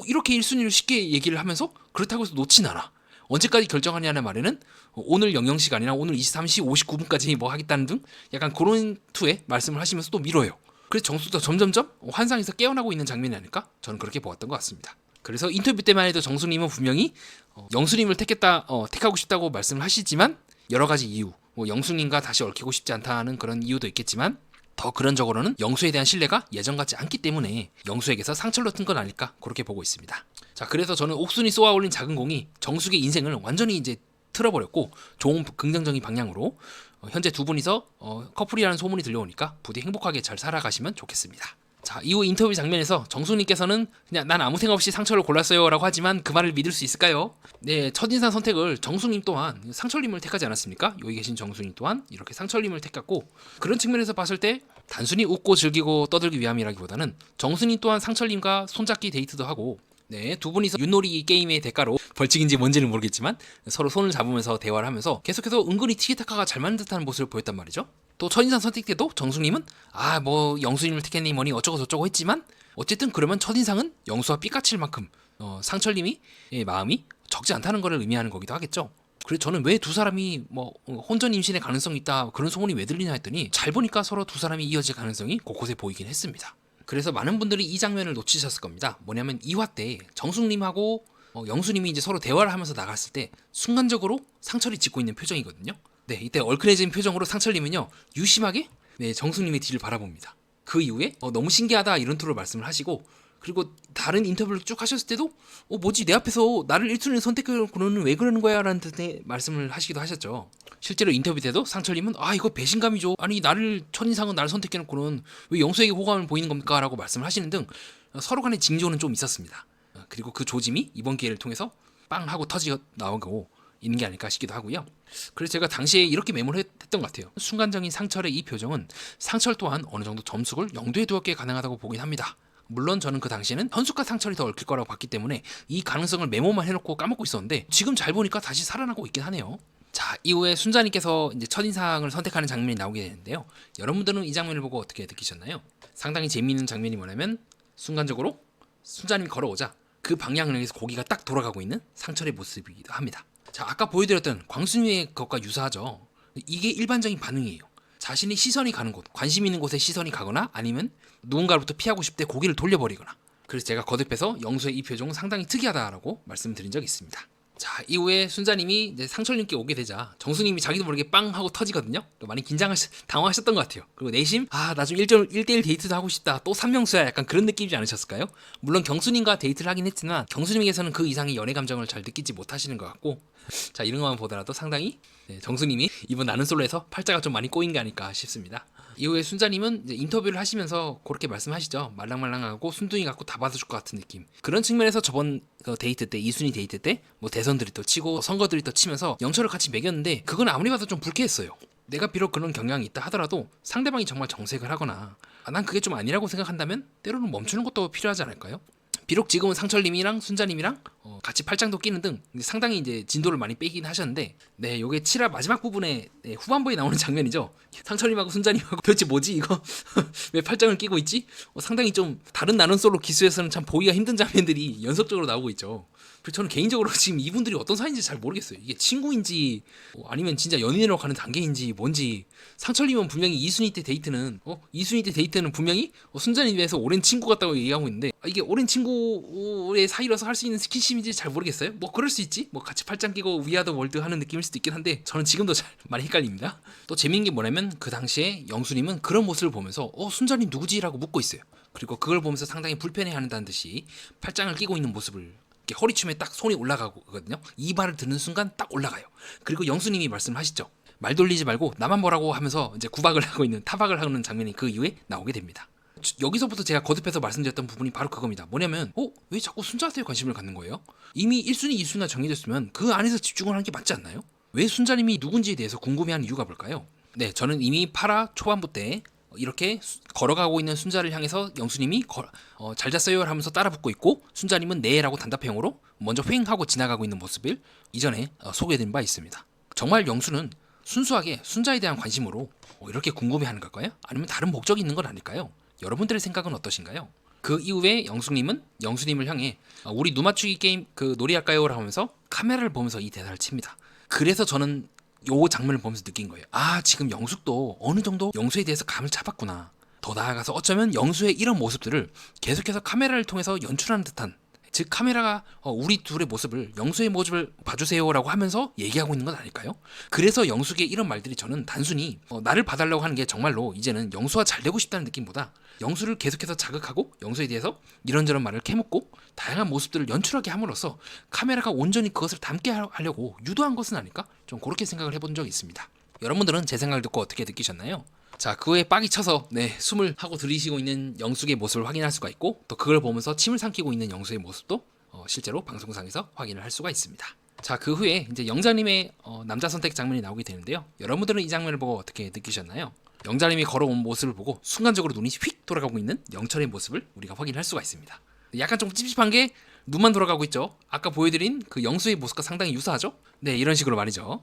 이렇게 1순위를 쉽게 얘기를 하면서 그렇다고 해서 놓진 않아. 언제까지 결정하냐는 말에는 오늘 00시간이나 오늘 23시 59분까지 뭐 하겠다는 등 약간 그런 투에 말씀을 하시면서 또 미뤄요. 그래서 정수도 점점점 환상에서 깨어나고 있는 장면이 아닐까? 저는 그렇게 보았던 것 같습니다. 그래서 인터뷰 때만 해도 정수님은 분명히 영수님을 택하고 싶다고 말씀을 하시지만 여러 가지 이유, 영수님과 다시 얽히고 싶지 않다는 그런 이유도 있겠지만 더 근원적으로는 영수에 대한 신뢰가 예전 같지 않기 때문에 영수에게서 상처를 얻은 건 아닐까 그렇게 보고 있습니다. 자, 그래서 저는 옥순이 쏘아 올린 작은 공이 정숙의 인생을 완전히 이제 틀어버렸고 좋은 긍정적인 방향으로 현재 두 분이서 커플이라는 소문이 들려오니까 부디 행복하게 잘 살아가시면 좋겠습니다. 자, 이후 인터뷰 장면에서 정숙님께서는 그냥 난 아무 생각 없이 상철을 골랐어요 라고 하지만 그 말을 믿을 수 있을까요? 네, 첫인상 선택을 정숙님 또한 상철님을 택하지 않았습니까? 여기 계신 정숙님 또한 이렇게 상철님을 택했고 그런 측면에서 봤을 때 단순히 웃고 즐기고 떠들기 위함이라기보다는 정숙님 또한 상철님과 손잡기 데이트도 하고 네, 두 분이서 윷놀이 게임의 대가로 벌칙인지 뭔지는 모르겠지만 서로 손을 잡으면서 대화를 하면서 계속해서 은근히 티키타카가 잘 맞는 듯한 모습을 보였단 말이죠. 또 첫인상 선택 때도 정숙님은 뭐 영수님을 택했니 뭐니 어쩌고 저쩌고 했지만 어쨌든 그러면 첫인상은 영수와 삐까칠 만큼 상철님이 마음이 적지 않다는 것을 의미하는 거기도 하겠죠. 그래서 저는 왜 두 사람이 혼전 임신의 가능성이 있다 그런 소문이 왜 들리냐 했더니 잘 보니까 서로 두 사람이 이어질 가능성이 곳곳에 보이긴 했습니다. 그래서 많은 분들이 이 장면을 놓치셨을 겁니다. 뭐냐면 2화 때 정숙님하고 영수님이 이제 서로 대화를 하면서 나갔을 때 순간적으로 상철이 짓고 있는 표정이거든요. 네, 이때 얼큰해진 표정으로 상철님은요 유심하게 정숙님의 뒤를 바라봅니다. 그 이후에 너무 신기하다 이런 투로 말씀을 하시고 그리고 다른 인터뷰를 쭉 하셨을 때도 뭐지 내 앞에서 나를 1순위로 선택해놓고는 왜 그러는 거야 라는 듯의 말씀을 하시기도 하셨죠. 실제로 인터뷰 때도 상철님은 이거 배신감이죠. 아니 나를 첫인상은 나를 선택해놓고는 왜 영수에게 호감을 보이는 겁니까? 라고 말씀을 하시는 등 서로 간의 징조는 좀 있었습니다. 그리고 그 조짐이 이번 기회를 통해서 빵 하고 터지고 나오고 있는 게 아닐까 싶기도 하고요. 그래서 제가 당시에 이렇게 메모를 했던 것 같아요. 순간적인 상철의 이 표정은 상철 또한 어느 정도 점수를 영도에 두었기에 가능하다고 보긴 합니다. 물론 저는 그 당시에는 현숙과 상철이 더 얽힐 거라고 봤기 때문에 이 가능성을 메모만 해놓고 까먹고 있었는데 지금 잘 보니까 다시 살아나고 있긴 하네요. 자, 이후에 순자님께서 이제 첫인상을 선택하는 장면이 나오게 되는데요. 여러분들은 이 장면을 보고 어떻게 느끼셨나요? 상당히 재미있는 장면이 뭐냐면 순간적으로 순자님이 걸어오자 그 방향을 향해서 고기가 딱 돌아가고 있는 상철의 모습이기도 합니다. 자, 아까 보여드렸던 광순이의 것과 유사하죠. 이게 일반적인 반응이에요. 자신이 시선이 가는 곳, 관심 있는 곳에 시선이 가거나 아니면 누군가로부터 피하고 싶을 때 고개를 돌려버리거나. 그래서 제가 거듭해서 영수의 이 표정은 상당히 특이하다라고 말씀드린 적이 있습니다. 자, 이후에 순자님이 이제 상철님께 오게 되자 정수님이 자기도 모르게 빵 하고 터지거든요. 많이 당황하셨던 것 같아요. 그리고 내심 나중에 1대1 데이트도 하고 싶다. 또 삼명수야 약간 그런 느낌이지 않으셨을까요? 물론 경수님과 데이트를 하긴 했지만 경수님에게서는 그 이상의 연애 감정을 잘 느끼지 못하시는 것 같고 자, 이런 것만 보더라도 상당히 정수님이 이번 나는 솔로에서 팔자가 좀 많이 꼬인 게 아닐까 싶습니다. 이후에 순자님은 이제 인터뷰를 하시면서 그렇게 말씀하시죠. 말랑말랑하고 순둥이 갖고 다 받아줄 것 같은 느낌. 그런 측면에서 저번 데이트 때 이순이 데이트 때 대선들이 또 치고 선거들이 또 치면서 영철을 같이 매겼는데 그건 아무리 봐도 좀 불쾌했어요. 내가 비록 그런 경향이 있다 하더라도 상대방이 정말 정색을 하거나 난 그게 좀 아니라고 생각한다면 때로는 멈추는 것도 필요하지 않을까요? 비록 지금은 상철님이랑 순자님이랑 같이 팔짱도 끼는 등 상당히 이제 진도를 많이 빼긴 하셨는데 요게 7화 마지막 부분에 후반부에 나오는 장면이죠. 상철님하고 순자님하고 도대체 뭐지 이거 왜 팔짱을 끼고 있지? 상당히 좀 다른 나는 솔로 기수에서는 참 보기가 힘든 장면들이 연속적으로 나오고 있죠. 그래서 저는 개인적으로 지금 이분들이 어떤 사이인지 잘 모르겠어요. 이게 친구인지 아니면 진짜 연인으로 가는 단계인지 뭔지. 상철님은 분명히 이순이 때 데이트는 분명히 순자님에서 오랜 친구 같다고 얘기하고 있는데 이게 오랜 친구의 사이라서 할 수 있는 스킨십인지 잘 모르겠어요. 그럴 수 있지. 같이 팔짱 끼고 위아더 월드 하는 느낌일 수도 있긴 한데 저는 지금도 잘 많이 헷갈립니다. 또 재밌는 게 뭐냐면 그 당시에 영수님은 그런 모습을 보면서 순자님 누구지? 라고 묻고 있어요. 그리고 그걸 보면서 상당히 불편해한다는 듯이 팔짱을 끼고 있는 모습을 이렇게 허리춤에 딱 손이 올라가거든요. 이 말을 듣는 순간 딱 올라가요. 그리고 영수님이 말씀하시죠. 말 돌리지 말고 나만 보라고 하면서 이제 구박을 하고 있는 타박을 하는 장면이 그 이후에 나오게 됩니다. 여기서부터 제가 거듭해서 말씀드렸던 부분이 바로 그겁니다. 뭐냐면 왜 자꾸 순자한테 관심을 갖는 거예요? 이미 1순위, 2순위가 정해졌으면 그 안에서 집중을 하는 게 맞지 않나요? 왜 순자님이 누군지에 대해서 궁금해하는 이유가 뭘까요? 네, 저는 이미 8화 초반부 때 이렇게 걸어가고 있는 순자를 향해서 영수님이 잘 잤어요 하면서 따라붙고 있고 순자님은 네 라고 단답형으로 먼저 휑하고 지나가고 있는 모습을 이전에 소개해드린 바 있습니다. 정말 영수는 순수하게 순자에 대한 관심으로 이렇게 궁금해하는 걸까요? 아니면 다른 목적이 있는 건 아닐까요? 여러분들의 생각은 어떠신가요? 그 이후에 영숙님은 영수님을 향해 우리 눈 맞추기 게임 그 놀이할까요? 라고 하면서 카메라를 보면서 이 대사를 칩니다. 그래서 저는 요 장면을 보면서 느낀 거예요. 아, 지금 영숙도 어느 정도 영수에 대해서 감을 잡았구나. 더 나아가서 어쩌면 영수의 이런 모습들을 계속해서 카메라를 통해서 연출하는 듯한, 즉 카메라가 우리 둘의 모습을, 영수의 모습을 봐주세요라고 하면서 얘기하고 있는 건 아닐까요? 그래서 영숙의 이런 말들이 저는 단순히 나를 봐달라고 하는 게 정말로 이제는 영수와 잘 되고 싶다는 느낌보다 영수를 계속해서 자극하고 영수에 대해서 이런저런 말을 캐묻고 다양한 모습들을 연출하게 함으로써 카메라가 온전히 그것을 담게 하려고 유도한 것은 아닐까? 좀 그렇게 생각을 해본 적이 있습니다. 여러분들은 제 생각을 듣고 어떻게 느끼셨나요? 자, 그 후에 빡이 쳐서 숨을 하고 들이쉬고 있는 영숙의 모습을 확인할 수가 있고, 또 그걸 보면서 침을 삼키고 있는 영수의 모습도 실제로 방송상에서 확인을 할 수가 있습니다. 자, 그 후에 이제 영자님의 남자 선택 장면이 나오게 되는데요. 여러분들은 이 장면을 보고 어떻게 느끼셨나요? 영자님이 걸어온 모습을 보고 순간적으로 눈이 휙 돌아가고 있는 영철의 모습을 우리가 확인할 수가 있습니다. 약간 좀 찝찝한 게 눈만 돌아가고 있죠. 아까 보여드린 그 영수의 모습과 상당히 유사하죠? 네, 이런 식으로 말이죠.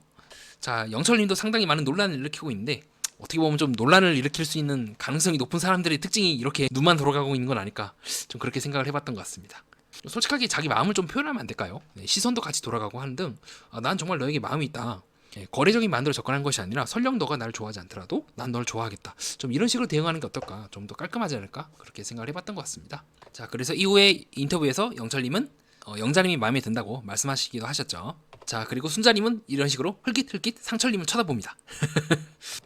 자, 영철님도 상당히 많은 논란을 일으키고 있는데, 어떻게 보면 좀 논란을 일으킬 수 있는 가능성이 높은 사람들의 특징이 이렇게 눈만 돌아가고 있는 건 아닐까, 좀 그렇게 생각을 해봤던 것 같습니다. 솔직하게 자기 마음을 좀 표현하면 안 될까요? 시선도 같이 돌아가고 하는 등 난 정말 너에게 마음이 있다. 거래적인 마음대로 접근하는 것이 아니라 설령 너가 나를 좋아하지 않더라도 난 널 좋아하겠다. 좀 이런 식으로 대응하는 게 어떨까? 좀 더 깔끔하지 않을까? 그렇게 생각을 해봤던 것 같습니다. 자, 그래서 이후에 인터뷰에서 영철님은 영자님이 마음에 든다고 말씀하시기도 하셨죠. 자, 그리고 순자님은 이런 식으로 흘깃흘깃 상철님을 쳐다봅니다.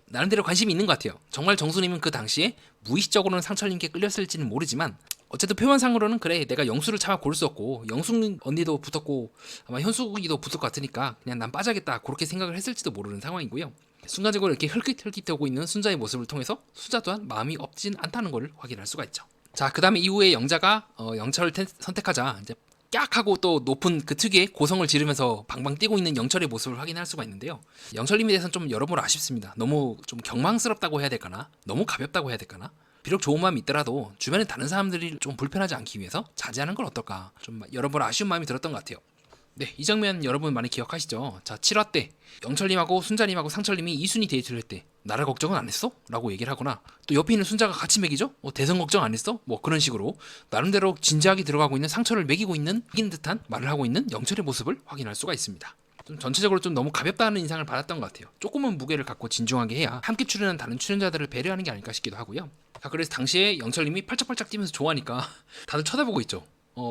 나름대로 관심이 있는 것 같아요. 정말 정수님은 그 당시에 무의식적으로는 상철님께 끌렸을지는 모르지만 어쨌든 표면상으로는 그래, 내가 영수를 차마 고를 수 없고 영숙 언니도 붙었고 아마 현숙이도 붙을 것 같으니까 그냥 난 빠져야겠다, 그렇게 생각을 했을지도 모르는 상황이고요. 순간적으로 이렇게 흘깃흘깃하고 있는 순자의 모습을 통해서 순자 또한 마음이 없진 않다는 것을 확인할 수가 있죠. 자, 그 다음에 이후에 영자가 영철을 선택하자 이제 깍 하고 또 높은 그 특유의 고성을 지르면서 방방 뛰고 있는 영철의 모습을 확인할 수가 있는데요. 영철님에 대해서는 좀 여러모로 아쉽습니다. 너무 좀 경망스럽다고 해야 될까나, 너무 가볍다고 해야 될까나. 비록 좋은 마음이 있더라도 주변에 다른 사람들이 좀 불편하지 않기 위해서 자제하는 건 어떨까, 좀 여러모로 아쉬운 마음이 들었던 것 같아요. 네, 이 장면 여러분 많이 기억하시죠? 자, 7화 때 영철님하고 순자님하고 상철님이 2순위 데이트를 했대. 나를 걱정은 안 했어? 라고 얘기를 하거나, 또 옆에 있는 순자가 같이 먹이죠? 대성 걱정 안 했어? 그런 식으로 나름대로 진지하게 들어가고 있는 상철을 먹이고 있는 듯한 말을 하고 있는 영철의 모습을 확인할 수가 있습니다. 좀 전체적으로 좀 너무 가볍다는 인상을 받았던 것 같아요. 조금은 무게를 갖고 진중하게 해야 함께 출연한 다른 출연자들을 배려하는 게 아닐까 싶기도 하고요. 자, 그래서 당시에 영철님이 팔짝팔짝 뛰면서 좋아하니까 다들 쳐다보고 있죠.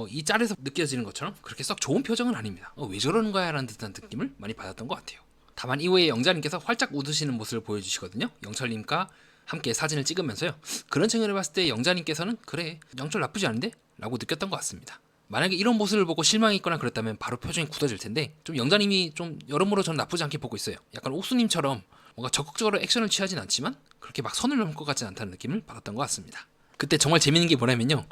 이 짤에서 느껴지는 것처럼 그렇게 썩 좋은 표정은 아닙니다. 왜 저러는 거야? 라는 듯한 느낌을 많이 받았던 것 같아요. 다만 이후에 영자님께서 활짝 웃으시는 모습을 보여주시거든요. 영철님과 함께 사진을 찍으면서요. 그런 측면을 봤을 때 영자님께서는 그래, 영철 나쁘지 않은데? 라고 느꼈던 것 같습니다. 만약에 이런 모습을 보고 실망했거나 그랬다면 바로 표정이 굳어질 텐데, 좀 영자님이 좀 여러모로 저는 나쁘지 않게 보고 있어요. 약간 옥수님처럼 뭔가 적극적으로 액션을 취하진 않지만 그렇게 막 선을 넘을 것 같지 않다는 느낌을 받았던 것 같습니다. 그때 정말 재밌는 게 뭐냐면요,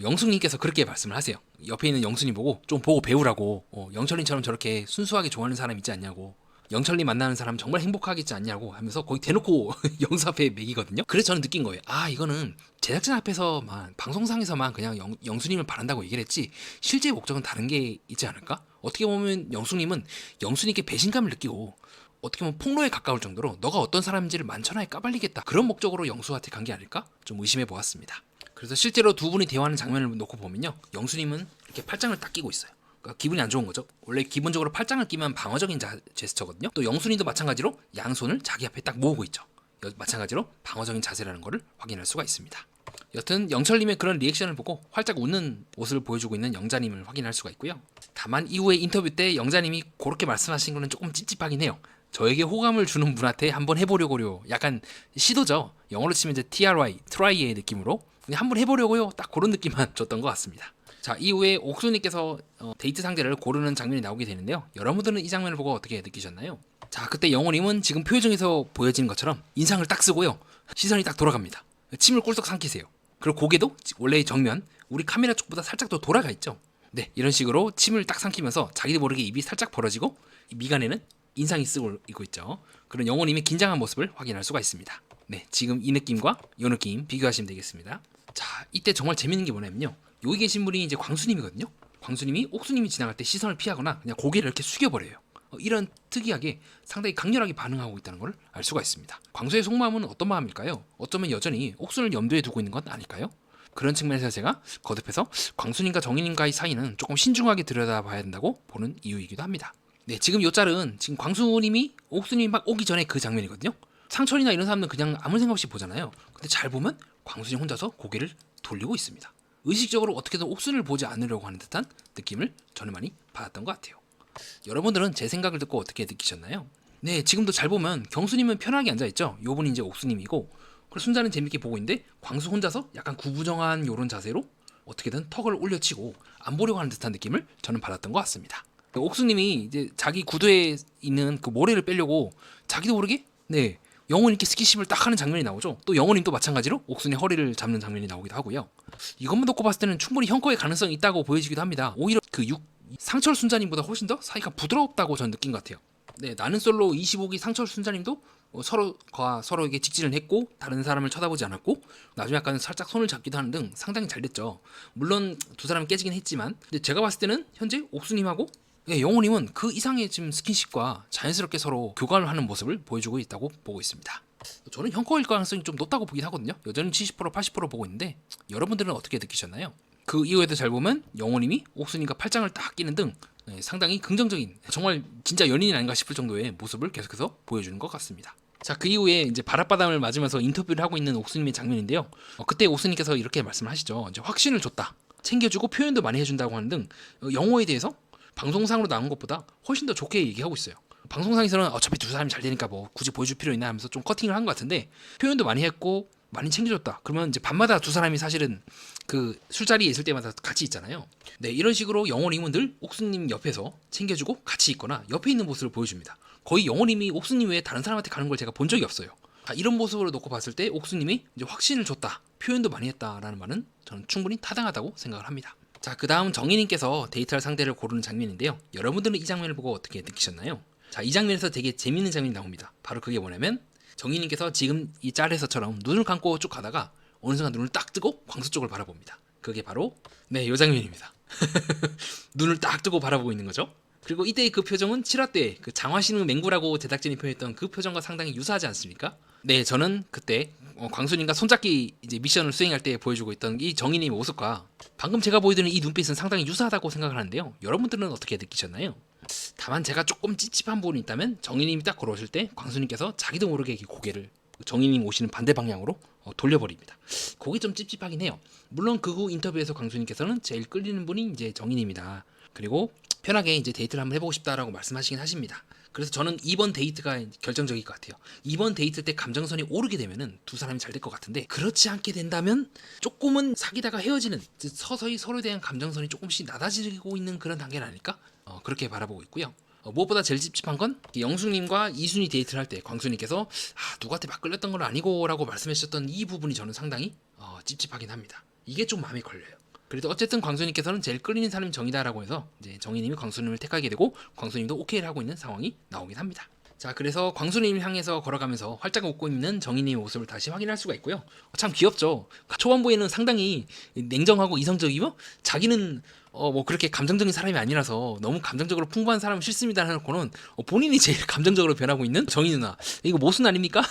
영숙님께서 그렇게 말씀을 하세요. 옆에 있는 영순이 보고 좀 보고 배우라고, 영철님처럼 저렇게 순수하게 좋아하는 사람 있지 않냐고, 영철님 만나는 사람 정말 행복하겠지 않냐고 하면서 거의 대놓고 영수 앞에 매기거든요. 그래서 저는 느낀 거예요. 이거는 제작진 앞에서만, 방송상에서만 그냥 영수님을 바란다고 얘기를 했지 실제 목적은 다른 게 있지 않을까? 어떻게 보면 영숙님은 영수님께 배신감을 느끼고 어떻게 보면 폭로에 가까울 정도로 너가 어떤 사람인지를 만천하에 까발리겠다, 그런 목적으로 영수한테 간 게 아닐까? 좀 의심해 보았습니다. 그래서 실제로 두 분이 대화하는 장면을 놓고 보면요, 영수님은 이렇게 팔짱을 딱 끼고 있어요. 그러니까 기분이 안 좋은 거죠. 원래 기본적으로 팔짱을 끼면 방어적인 제스처거든요. 또 영순이도 마찬가지로 양손을 자기 앞에 딱 모으고 있죠. 마찬가지로 방어적인 자세라는 것을 확인할 수가 있습니다. 여튼 영철님의 그런 리액션을 보고 활짝 웃는 모습을 보여주고 있는 영자님을 확인할 수가 있고요. 다만 이후에 인터뷰 때 영자님이 그렇게 말씀하신 거는 조금 찝찝하긴 해요. 저에게 호감을 주는 분한테 한번 해보려고요. 약간 시도죠. 영어로 치면 이제 try, try의 느낌으로 그냥 한번 해보려고요. 딱 그런 느낌만 줬던 것 같습니다. 자, 이후에 옥수님께서 데이트 상대를 고르는 장면이 나오게 되는데요. 여러분들은 이 장면을 보고 어떻게 느끼셨나요? 자, 그때 영호님은 지금 표정에서 보여지는 것처럼 인상을 딱 쓰고요. 시선이 딱 돌아갑니다. 침을 꿀떡 삼키세요. 그리고 고개도 원래의 정면, 우리 카메라 쪽보다 살짝 더 돌아가 있죠. 네, 이런 식으로 침을 딱 삼키면서 자기도 모르게 입이 살짝 벌어지고 미간에는 인상이 쓰고 있죠. 그런 영호님의 긴장한 모습을 확인할 수가 있습니다. 네, 지금 이 느낌과 이 느낌 비교하시면 되겠습니다. 자, 이때 정말 재밌는 게 뭐냐면요. 여기 계신 분이 이제 광수님이거든요. 광수님이 옥수님이 지나갈 때 시선을 피하거나 그냥 고개를 이렇게 숙여버려요. 이런 특이하게 상당히 강렬하게 반응하고 있다는 걸 알 수가 있습니다. 광수의 속마음은 어떤 마음일까요? 어쩌면 여전히 옥순을 염두에 두고 있는 건 아닐까요? 그런 측면에서 제가 거듭해서 광수님과 정인님과의 사이는 조금 신중하게 들여다봐야 된다고 보는 이유이기도 합니다. 네, 지금 요 짤은 지금 광수님이 옥수님이 막 오기 전에 그 장면이거든요. 상철이나 이런 사람들은 그냥 아무 생각 없이 보잖아요. 근데 잘 보면 광수님 혼자서 고개를 돌리고 있습니다. 의식적으로 어떻게든 옥순을 보지 않으려고 하는 듯한 느낌을 저는 많이 받았던 것 같아요. 여러분들은 제 생각을 듣고 어떻게 느끼셨나요? 네, 지금도 잘 보면 경수님은 편하게 앉아있죠. 요분이 이제 옥수님이고, 그리고 순자는 재밌게 보고 있는데 광수 혼자서 약간 구부정한 요런 자세로 어떻게든 턱을 올려치고 안 보려고 하는 듯한 느낌을 저는 받았던 것 같습니다. 옥수님이 이제 자기 구두에 있는 그 모래를 빼려고 자기도 모르게 네, 영호님께 스킨십을 딱 하는 장면이 나오죠. 또 영호님도 마찬가지로 옥순의 허리를 잡는 장면이 나오기도 하고요. 이것만 놓고 봤을 때는 충분히 형커의 가능성이 있다고 보여지기도 합니다. 오히려 그 상철 순자님보다 훨씬 더 사이가 부드럽다고 저는 느낀 것 같아요. 네, 나는 솔로 25기 상철 순자님도 서로가 서로에게 직진을 했고 다른 사람을 쳐다보지 않았고 나중에 약간 살짝 손을 잡기도 하는 등 상당히 잘 됐죠. 물론 두 사람이 깨지긴 했지만 근데 제가 봤을 때는 현재 옥수님하고 영호님은 그 이상의 지금 스킨십과 자연스럽게 서로 교감을 하는 모습을 보여주고 있다고 보고 있습니다. 저는 형커일 가능성이 좀 높다고 보긴 하거든요. 여전히 70% 80% 보고 있는데 여러분들은 어떻게 느끼셨나요? 그 이후에도 잘 보면 영호님이 옥수님과 팔짱을 딱 끼는 등 상당히 긍정적인 정말 진짜 연인이 아닌가 싶을 정도의 모습을 계속해서 보여주는 것 같습니다. 자, 그 이후에 이제 바닷바람을 맞으면서 인터뷰를 하고 있는 옥수님의 장면인데요. 그때 옥수님께서 이렇게 말씀을 하시죠. 이제 확신을 줬다, 챙겨주고 표현도 많이 해준다고 하는 등 영호에 대해서 방송상으로 나온 것보다 훨씬 더 좋게 얘기하고 있어요. 방송상에서는 어차피 두 사람이 잘 되니까 뭐 굳이 보여줄 필요 있나 하면서 좀 커팅을 한 것 같은데 표현도 많이 했고 많이 챙겨줬다. 그러면 이제 밤마다 두 사람이 사실은 그 술자리에 있을 때마다 같이 있잖아요. 네, 이런 식으로 영호님은 늘 옥수님 옆에서 챙겨주고 같이 있거나 옆에 있는 모습을 보여줍니다. 거의 영호님이 옥수님 외에 다른 사람한테 가는 걸 제가 본 적이 없어요. 이런 모습으로 놓고 봤을 때 옥수님이 이제 확신을 줬다, 표현도 많이 했다라는 말은 저는 충분히 타당하다고 생각을 합니다. 자, 그 다음 정희님께서 데이트할 상대를 고르는 장면인데요. 여러분들은 이 장면을 보고 어떻게 느끼셨나요? 자, 이 장면에서 되게 재밌는 장면이 나옵니다. 바로 그게 뭐냐면 정희님께서 지금 이 짤에서처럼 눈을 감고 쭉 가다가 어느 순간 눈을 딱 뜨고 광수 쪽을 바라봅니다. 그게 바로 네, 이 장면입니다. 눈을 딱 뜨고 바라보고 있는 거죠. 그리고 이때의 그 표정은 7화 때 그 장화신의 맹구라고 제작진이 표현했던 그 표정과 상당히 유사하지 않습니까? 네, 저는 그때 광수님과 손잡기 이제 미션을 수행할 때 보여주고 있던 이 정인님의 모습과 방금 제가 보여드리는 이 눈빛은 상당히 유사하다고 생각을 하는데요. 여러분들은 어떻게 느끼셨나요? 다만 제가 조금 찝찝한 부분이 있다면 정인님이 딱 걸어오실 때 광수님께서 자기도 모르게 고개를 정인님 오시는 반대 방향으로 돌려버립니다. 그게 좀 찝찝하긴 해요. 물론 그 후 인터뷰에서 광수님께서는 제일 끌리는 분이 이제 정인입니다. 그리고 편하게 이제 데이트를 한번 해보고 싶다라고 말씀하시긴 하십니다. 그래서 저는 이번 데이트가 결정적일 것 같아요. 이번 데이트 때 감정선이 오르게 되면은 두 사람이 잘 될 것 같은데 그렇지 않게 된다면 조금은 사귀다가 헤어지는 서서히 서로에 대한 감정선이 조금씩 낮아지고 있는 그런 단계는 아닐까? 그렇게 바라보고 있고요. 무엇보다 제일 찝찝한 건 영숙님과 이순이 데이트를 할 때 광수님께서 누구한테 막 끌렸던 건 아니고 라고 말씀해 주셨던 이 부분이 저는 상당히 찝찝하긴 합니다. 이게 좀 마음에 걸려요. 그래도 어쨌든 광수님께서는 제일 끌리는 사람이 정이다라고 해서 이제 정희님이 광수님을 택하게 되고 광수님도 오케이를 하고 있는 상황이 나오긴 합니다. 자, 그래서 광수님을 향해서 걸어가면서 활짝 웃고 있는 정희님의 모습을 다시 확인할 수가 있고요. 참 귀엽죠. 초반부에는 상당히 냉정하고 이성적이고 자기는 뭐 그렇게 감정적인 사람이 아니라서 너무 감정적으로 풍부한 사람은 싫습니다 해놓고는 본인이 제일 감정적으로 변하고 있는 정희 누나, 이거 모순 아닙니까?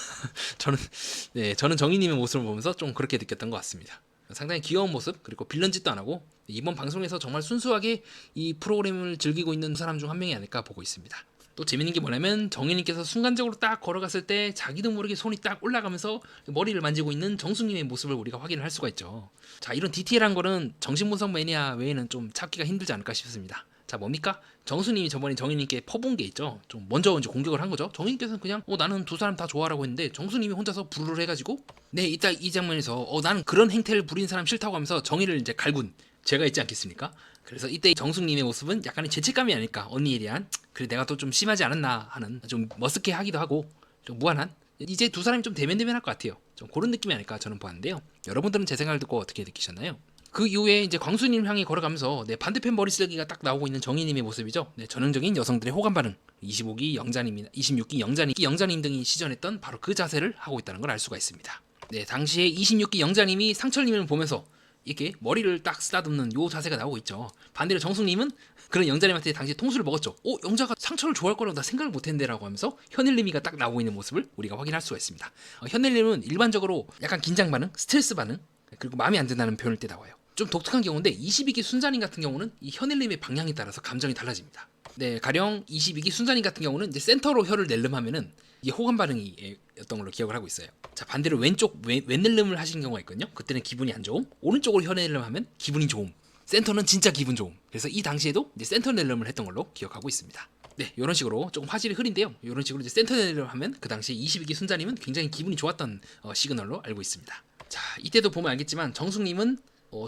저는 정희님의 모습을 보면서 좀 그렇게 느꼈던 것 같습니다. 상당히 귀여운 모습, 그리고 빌런 짓도 안 하고 이번 방송에서 정말 순수하게 이 프로그램을 즐기고 있는 사람 중 한 명이 아닐까 보고 있습니다. 또 재밌는 게 뭐냐면 정희님께서 순간적으로 딱 걸어갔을 때 자기도 모르게 손이 딱 올라가면서 머리를 만지고 있는 정숙님의 모습을 우리가 확인을 할 수가 있죠. 자, 이런 디테일한 거는 정신분석 매니아 외에는 좀 찾기가 힘들지 않을까 싶습니다. 자, 뭡니까? 정수님이 저번에 정희님께 퍼본 게 있죠. 좀 먼저 이제 공격을 한 거죠. 정희님께서는 그냥 나는 두 사람 다 좋아라고 했는데 정수님이 혼자서 부르르 해가지고 네, 이따 이 장면에서 나는 그런 행태를 부린 사람 싫다고 하면서 정희를 이제 갈군 제가 있지 않겠습니까? 그래서 이때 정숙님의 모습은 약간의 죄책감이 아닐까, 언니에 대한. 그래, 내가 또 좀 심하지 않았나 하는, 좀 머쓱해 하기도 하고 좀 무한한, 이제 두 사람이 좀 대면대면할 것 같아요. 좀 그런 느낌이 아닐까 저는 보았는데요. 여러분들은 제 생각을 듣고 어떻게 느끼셨나요? 그 이후에 이제 광수님 향해 걸어가면서 네, 반대편 머리 쓰기가 딱 나오고 있는 정희님의 모습이죠. 네, 전형적인 여성들의 호감 반응. 25기 영자님이나 26기 영자님 등이 시전했던 바로 그 자세를 하고 있다는 걸 알 수가 있습니다. 네, 당시에 26기 영자님이 상철님을 보면서 이렇게 머리를 딱 쓰다듬는 요 자세가 나오고 있죠. 반대로 정숙님은 그런 영자님한테 당시에 통수를 먹었죠. 영자가 상처를 좋아할 거라고 나 생각을 못했는데 라고 하면서 현일님이가 딱 나오고 있는 모습을 우리가 확인할 수가 있습니다. 현일님은 일반적으로 약간 긴장 반응, 스트레스 반응, 그리고 마음에 안 든다는 표현일 때 나와요. 좀 독특한 경우인데 22기 순자님 같은 경우는 이 현일님의 방향에 따라서 감정이 달라집니다. 네, 가령 22기 순자님 같은 경우는 이제 센터로 혀를 낼름하면은 이게 호감 반응이 었던 걸로 기억을 하고 있어요. 자, 반대로 왼쪽 왼낼름을 하시는 경우가 있거든요. 그때는 기분이 안 좋음. 오른쪽으로 혀 낼름하면 기분이 좋음. 센터는 진짜 기분 좋음. 그래서 이 당시에도 이제 센터 낼름을 했던 걸로 기억하고 있습니다. 네, 이런 식으로 조금 화질이 흐린데요. 이런 식으로 이제 센터 낼름 하면 그 당시에 22기 순자님은 굉장히 기분이 좋았던 시그널로 알고 있습니다. 자, 이때도 보면 알겠지만 정숙님은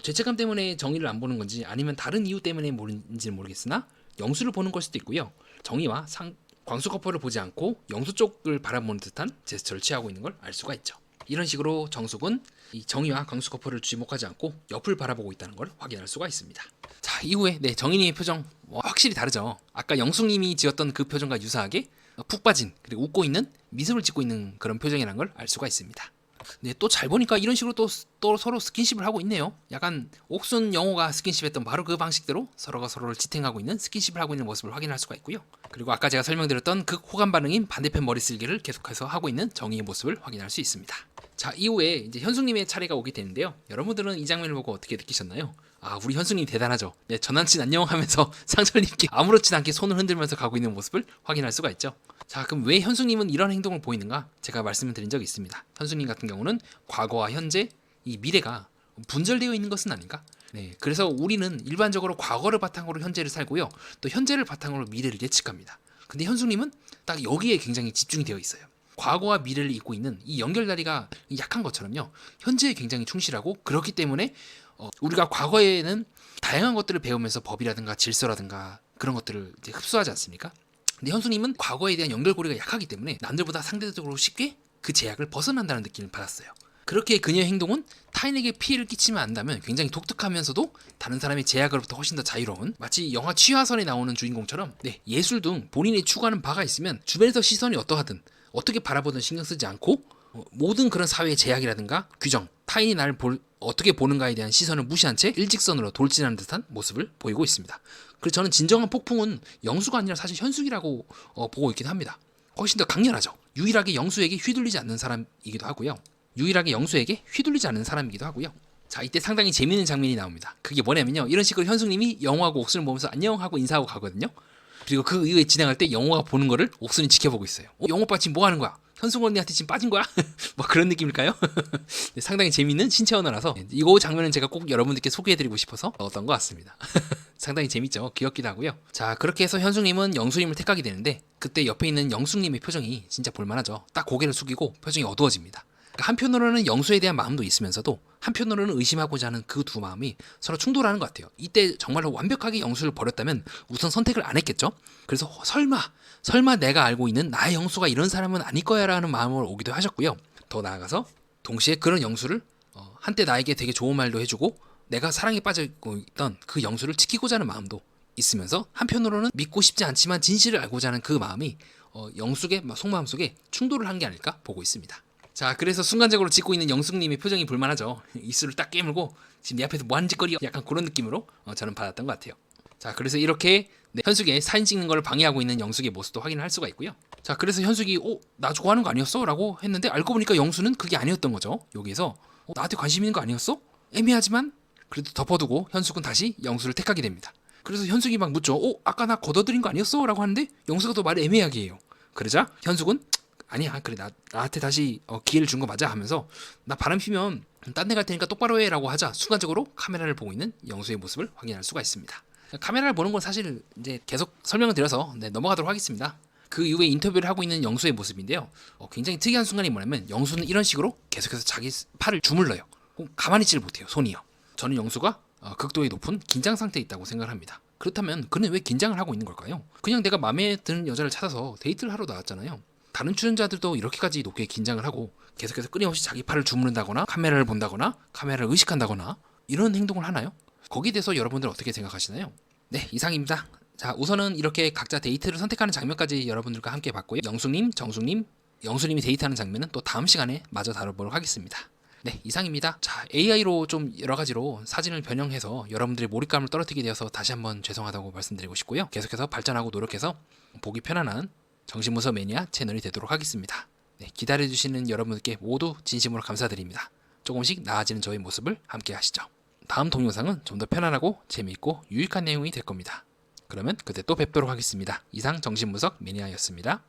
죄책감 때문에 정의를 안 보는 건지 아니면 다른 이유 때문에 모르는지는 모르겠으나 영수를 보는 걸 수도 있고요. 정의와 광수 커플을 보지 않고 영수 쪽을 바라보는 듯한 제스처를 취하고 있는 걸 알 수가 있죠. 이런 식으로 정숙은 이 정의와 광수 커플을 주목하지 않고 옆을 바라보고 있다는 걸 확인할 수가 있습니다. 자, 이후에 네, 정인이의 표정 확실히 다르죠. 아까 영숙님이 지었던 그 표정과 유사하게 푹 빠진, 그리고 웃고 있는, 미소를 짓고 있는 그런 표정이라는 걸 알 수가 있습니다. 네, 또 잘 보니까 이런 식으로 또 서로 스킨십을 하고 있네요. 약간 옥순 영호가 스킨십했던 바로 그 방식대로 서로가 서로를 지탱하고 있는, 스킨십을 하고 있는 모습을 확인할 수가 있고요. 그리고 아까 제가 설명드렸던 극 호감 반응인 반대편 머리 쓸기를 계속해서 하고 있는 정의의 모습을 확인할 수 있습니다. 자, 이후에 이제 현숙님의 차례가 오게 되는데요. 여러분들은 이 장면을 보고 어떻게 느끼셨나요? 아, 우리 현숙님 대단하죠. 네, 전남친 안녕 하면서 상철님께 아무렇지도 않게 손을 흔들면서 가고 있는 모습을 확인할 수가 있죠. 자, 그럼 왜 현숙님은 이런 행동을 보이는가? 제가 말씀을 드린 적이 있습니다. 현숙님 같은 경우는 과거와 현재, 이 미래가 분절되어 있는 것은 아닌가? 네, 그래서 우리는 일반적으로 과거를 바탕으로 현재를 살고요, 또 현재를 바탕으로 미래를 예측합니다. 근데 현숙님은 딱 여기에 굉장히 집중이 되어 있어요. 과거와 미래를 잇고 있는 이 연결다리가 약한 것처럼요, 현재에 굉장히 충실하고, 그렇기 때문에 우리가 과거에는 다양한 것들을 배우면서 법이라든가 질서라든가 그런 것들을 이제 흡수하지 않습니까? 근데 현수님은 과거에 대한 연결고리가 약하기 때문에 남들보다 상대적으로 쉽게 그 제약을 벗어난다는 느낌을 받았어요. 그렇게 그녀의 행동은 타인에게 피해를 끼치면 안다면 굉장히 독특하면서도 다른 사람의 제약으로부터 훨씬 더 자유로운, 마치 영화 취하선에 나오는 주인공처럼 네, 예술 등 본인이 추구하는 바가 있으면 주변에서 시선이 어떠하든 어떻게 바라보든 신경 쓰지 않고 모든 그런 사회의 제약이라든가 규정, 타인이 나를 어떻게 보는가에 대한 시선을 무시한 채 일직선으로 돌진하는 듯한 모습을 보이고 있습니다. 그래서 저는 진정한 폭풍은 영수가 아니라 사실 현숙이라고 보고 있긴 합니다. 훨씬 더 강렬하죠. 유일하게 영수에게 휘둘리지 않는 사람이기도 하고요. 자, 이때 상당히 재미있는 장면이 나옵니다. 그게 뭐냐면요, 이런 식으로 현숙님이 영호하고 옥순을 보면서 안녕 하고 인사하고 가거든요. 그리고 그 이후에 진행할 때 영호가 보는 거를 옥순이 지켜보고 있어요. 영호 오빠 지금 뭐 하는 거야? 현숙 언니한테 지금 빠진 거야? 뭐 그런 느낌일까요? 네, 상당히 재미있는 신체 언어라서 이거 장면은 제가 꼭 여러분들께 소개해드리고 싶어서 넣었던 것 같습니다. 상당히 재밌죠. 귀엽기도 하고요. 자, 그렇게 해서 현숙님은 영수님을 택하게 되는데 그때 옆에 있는 영숙님의 표정이 진짜 볼만하죠. 딱 고개를 숙이고 표정이 어두워집니다. 그러니까 한편으로는 영수에 대한 마음도 있으면서도 한편으로는 의심하고자 하는 그 두 마음이 서로 충돌하는 것 같아요. 이때 정말로 완벽하게 영수를 버렸다면 우선 선택을 안 했겠죠. 그래서 설마 내가 알고 있는 나의 영수가 이런 사람은 아닐 거야 라는 마음을 오기도 하셨고요. 더 나아가서 동시에 그런 영수를 한때 나에게 되게 좋은 말도 해주고 내가 사랑에 빠지고 있던 그 영수를 지키고자 하는 마음도 있으면서 한편으로는 믿고 싶지 않지만 진실을 알고자 하는 그 마음이 영숙의 속마음 속에 충돌을 한 게 아닐까 보고 있습니다. 자, 그래서 순간적으로 짓고 있는 영숙님의 표정이 볼만하죠. 입술을 딱 깨물고 지금 내 앞에서 뭐하는 짓거리야, 약간 그런 느낌으로 저는 받았던 것 같아요. 자, 그래서 이렇게 현숙의 사진 찍는 걸 방해하고 있는 영숙의 모습도 확인을 할 수가 있고요. 자, 그래서 현숙이 나 좋아하는 거 아니었어? 라고 했는데 알고 보니까 영수는 그게 아니었던 거죠. 여기에서 나한테 관심 있는 거 아니었어? 애매하지만 그래도 덮어두고 현숙은 다시 영수를 택하게 됩니다. 그래서 현숙이 막 묻죠. 아까 나 걷어들인 거 아니었어? 라고 하는데 영수가 또 말을 애매하게 해요. 그러자 현숙은 아니야, 그래, 나한테 다시 기회를 준 거 맞아 하면서 나 바람 피면 딴 데 갈 테니까 똑바로 해 라고 하자 순간적으로 카메라를 보고 있는 영수의 모습을 확인할 수가 있습니다. 카메라를 보는 건 사실 이제 계속 설명을 드려서 넘어가도록 하겠습니다. 그 이후에 인터뷰를 하고 있는 영수의 모습인데요. 굉장히 특이한 순간이 뭐냐면 영수는 이런 식으로 계속해서 자기 팔을 주물러요. 가만히 있지를 못해요. 손이요. 저는 영수가 극도의 높은 긴장 상태에 있다고 생각을 합니다. 그렇다면 그는 왜 긴장을 하고 있는 걸까요? 그냥 내가 마음에 드는 여자를 찾아서 데이트를 하러 나왔잖아요. 다른 출연자들도 이렇게까지 높게 긴장을 하고 계속해서 끊임없이 자기 팔을 주무른다거나 카메라를 본다거나 카메라를 의식한다거나 이런 행동을 하나요? 거기에 대해서 여러분들 어떻게 생각하시나요? 네, 이상입니다. 자, 우선은 이렇게 각자 데이트를 선택하는 장면까지 여러분들과 함께 봤고요. 영숙님, 정숙님, 영수님이 데이트하는 장면은 또 다음 시간에 마저 다뤄보도록 하겠습니다. 네, 이상입니다. 자, AI로 좀 여러 가지로 사진을 변형해서 여러분들의 몰입감을 떨어뜨리게 되어서 다시 한번 죄송하다고 말씀드리고 싶고요. 계속해서 발전하고 노력해서 보기 편안한 정신문서 매니아 채널이 되도록 하겠습니다. 네, 기다려주시는 여러분들께 모두 진심으로 감사드립니다. 조금씩 나아지는 저의 모습을 함께 하시죠. 다음 동영상은 좀 더 편안하고 재미있고 유익한 내용이 될 겁니다. 그러면 그때 또 뵙도록 하겠습니다. 이상 정신분석 매니아였습니다.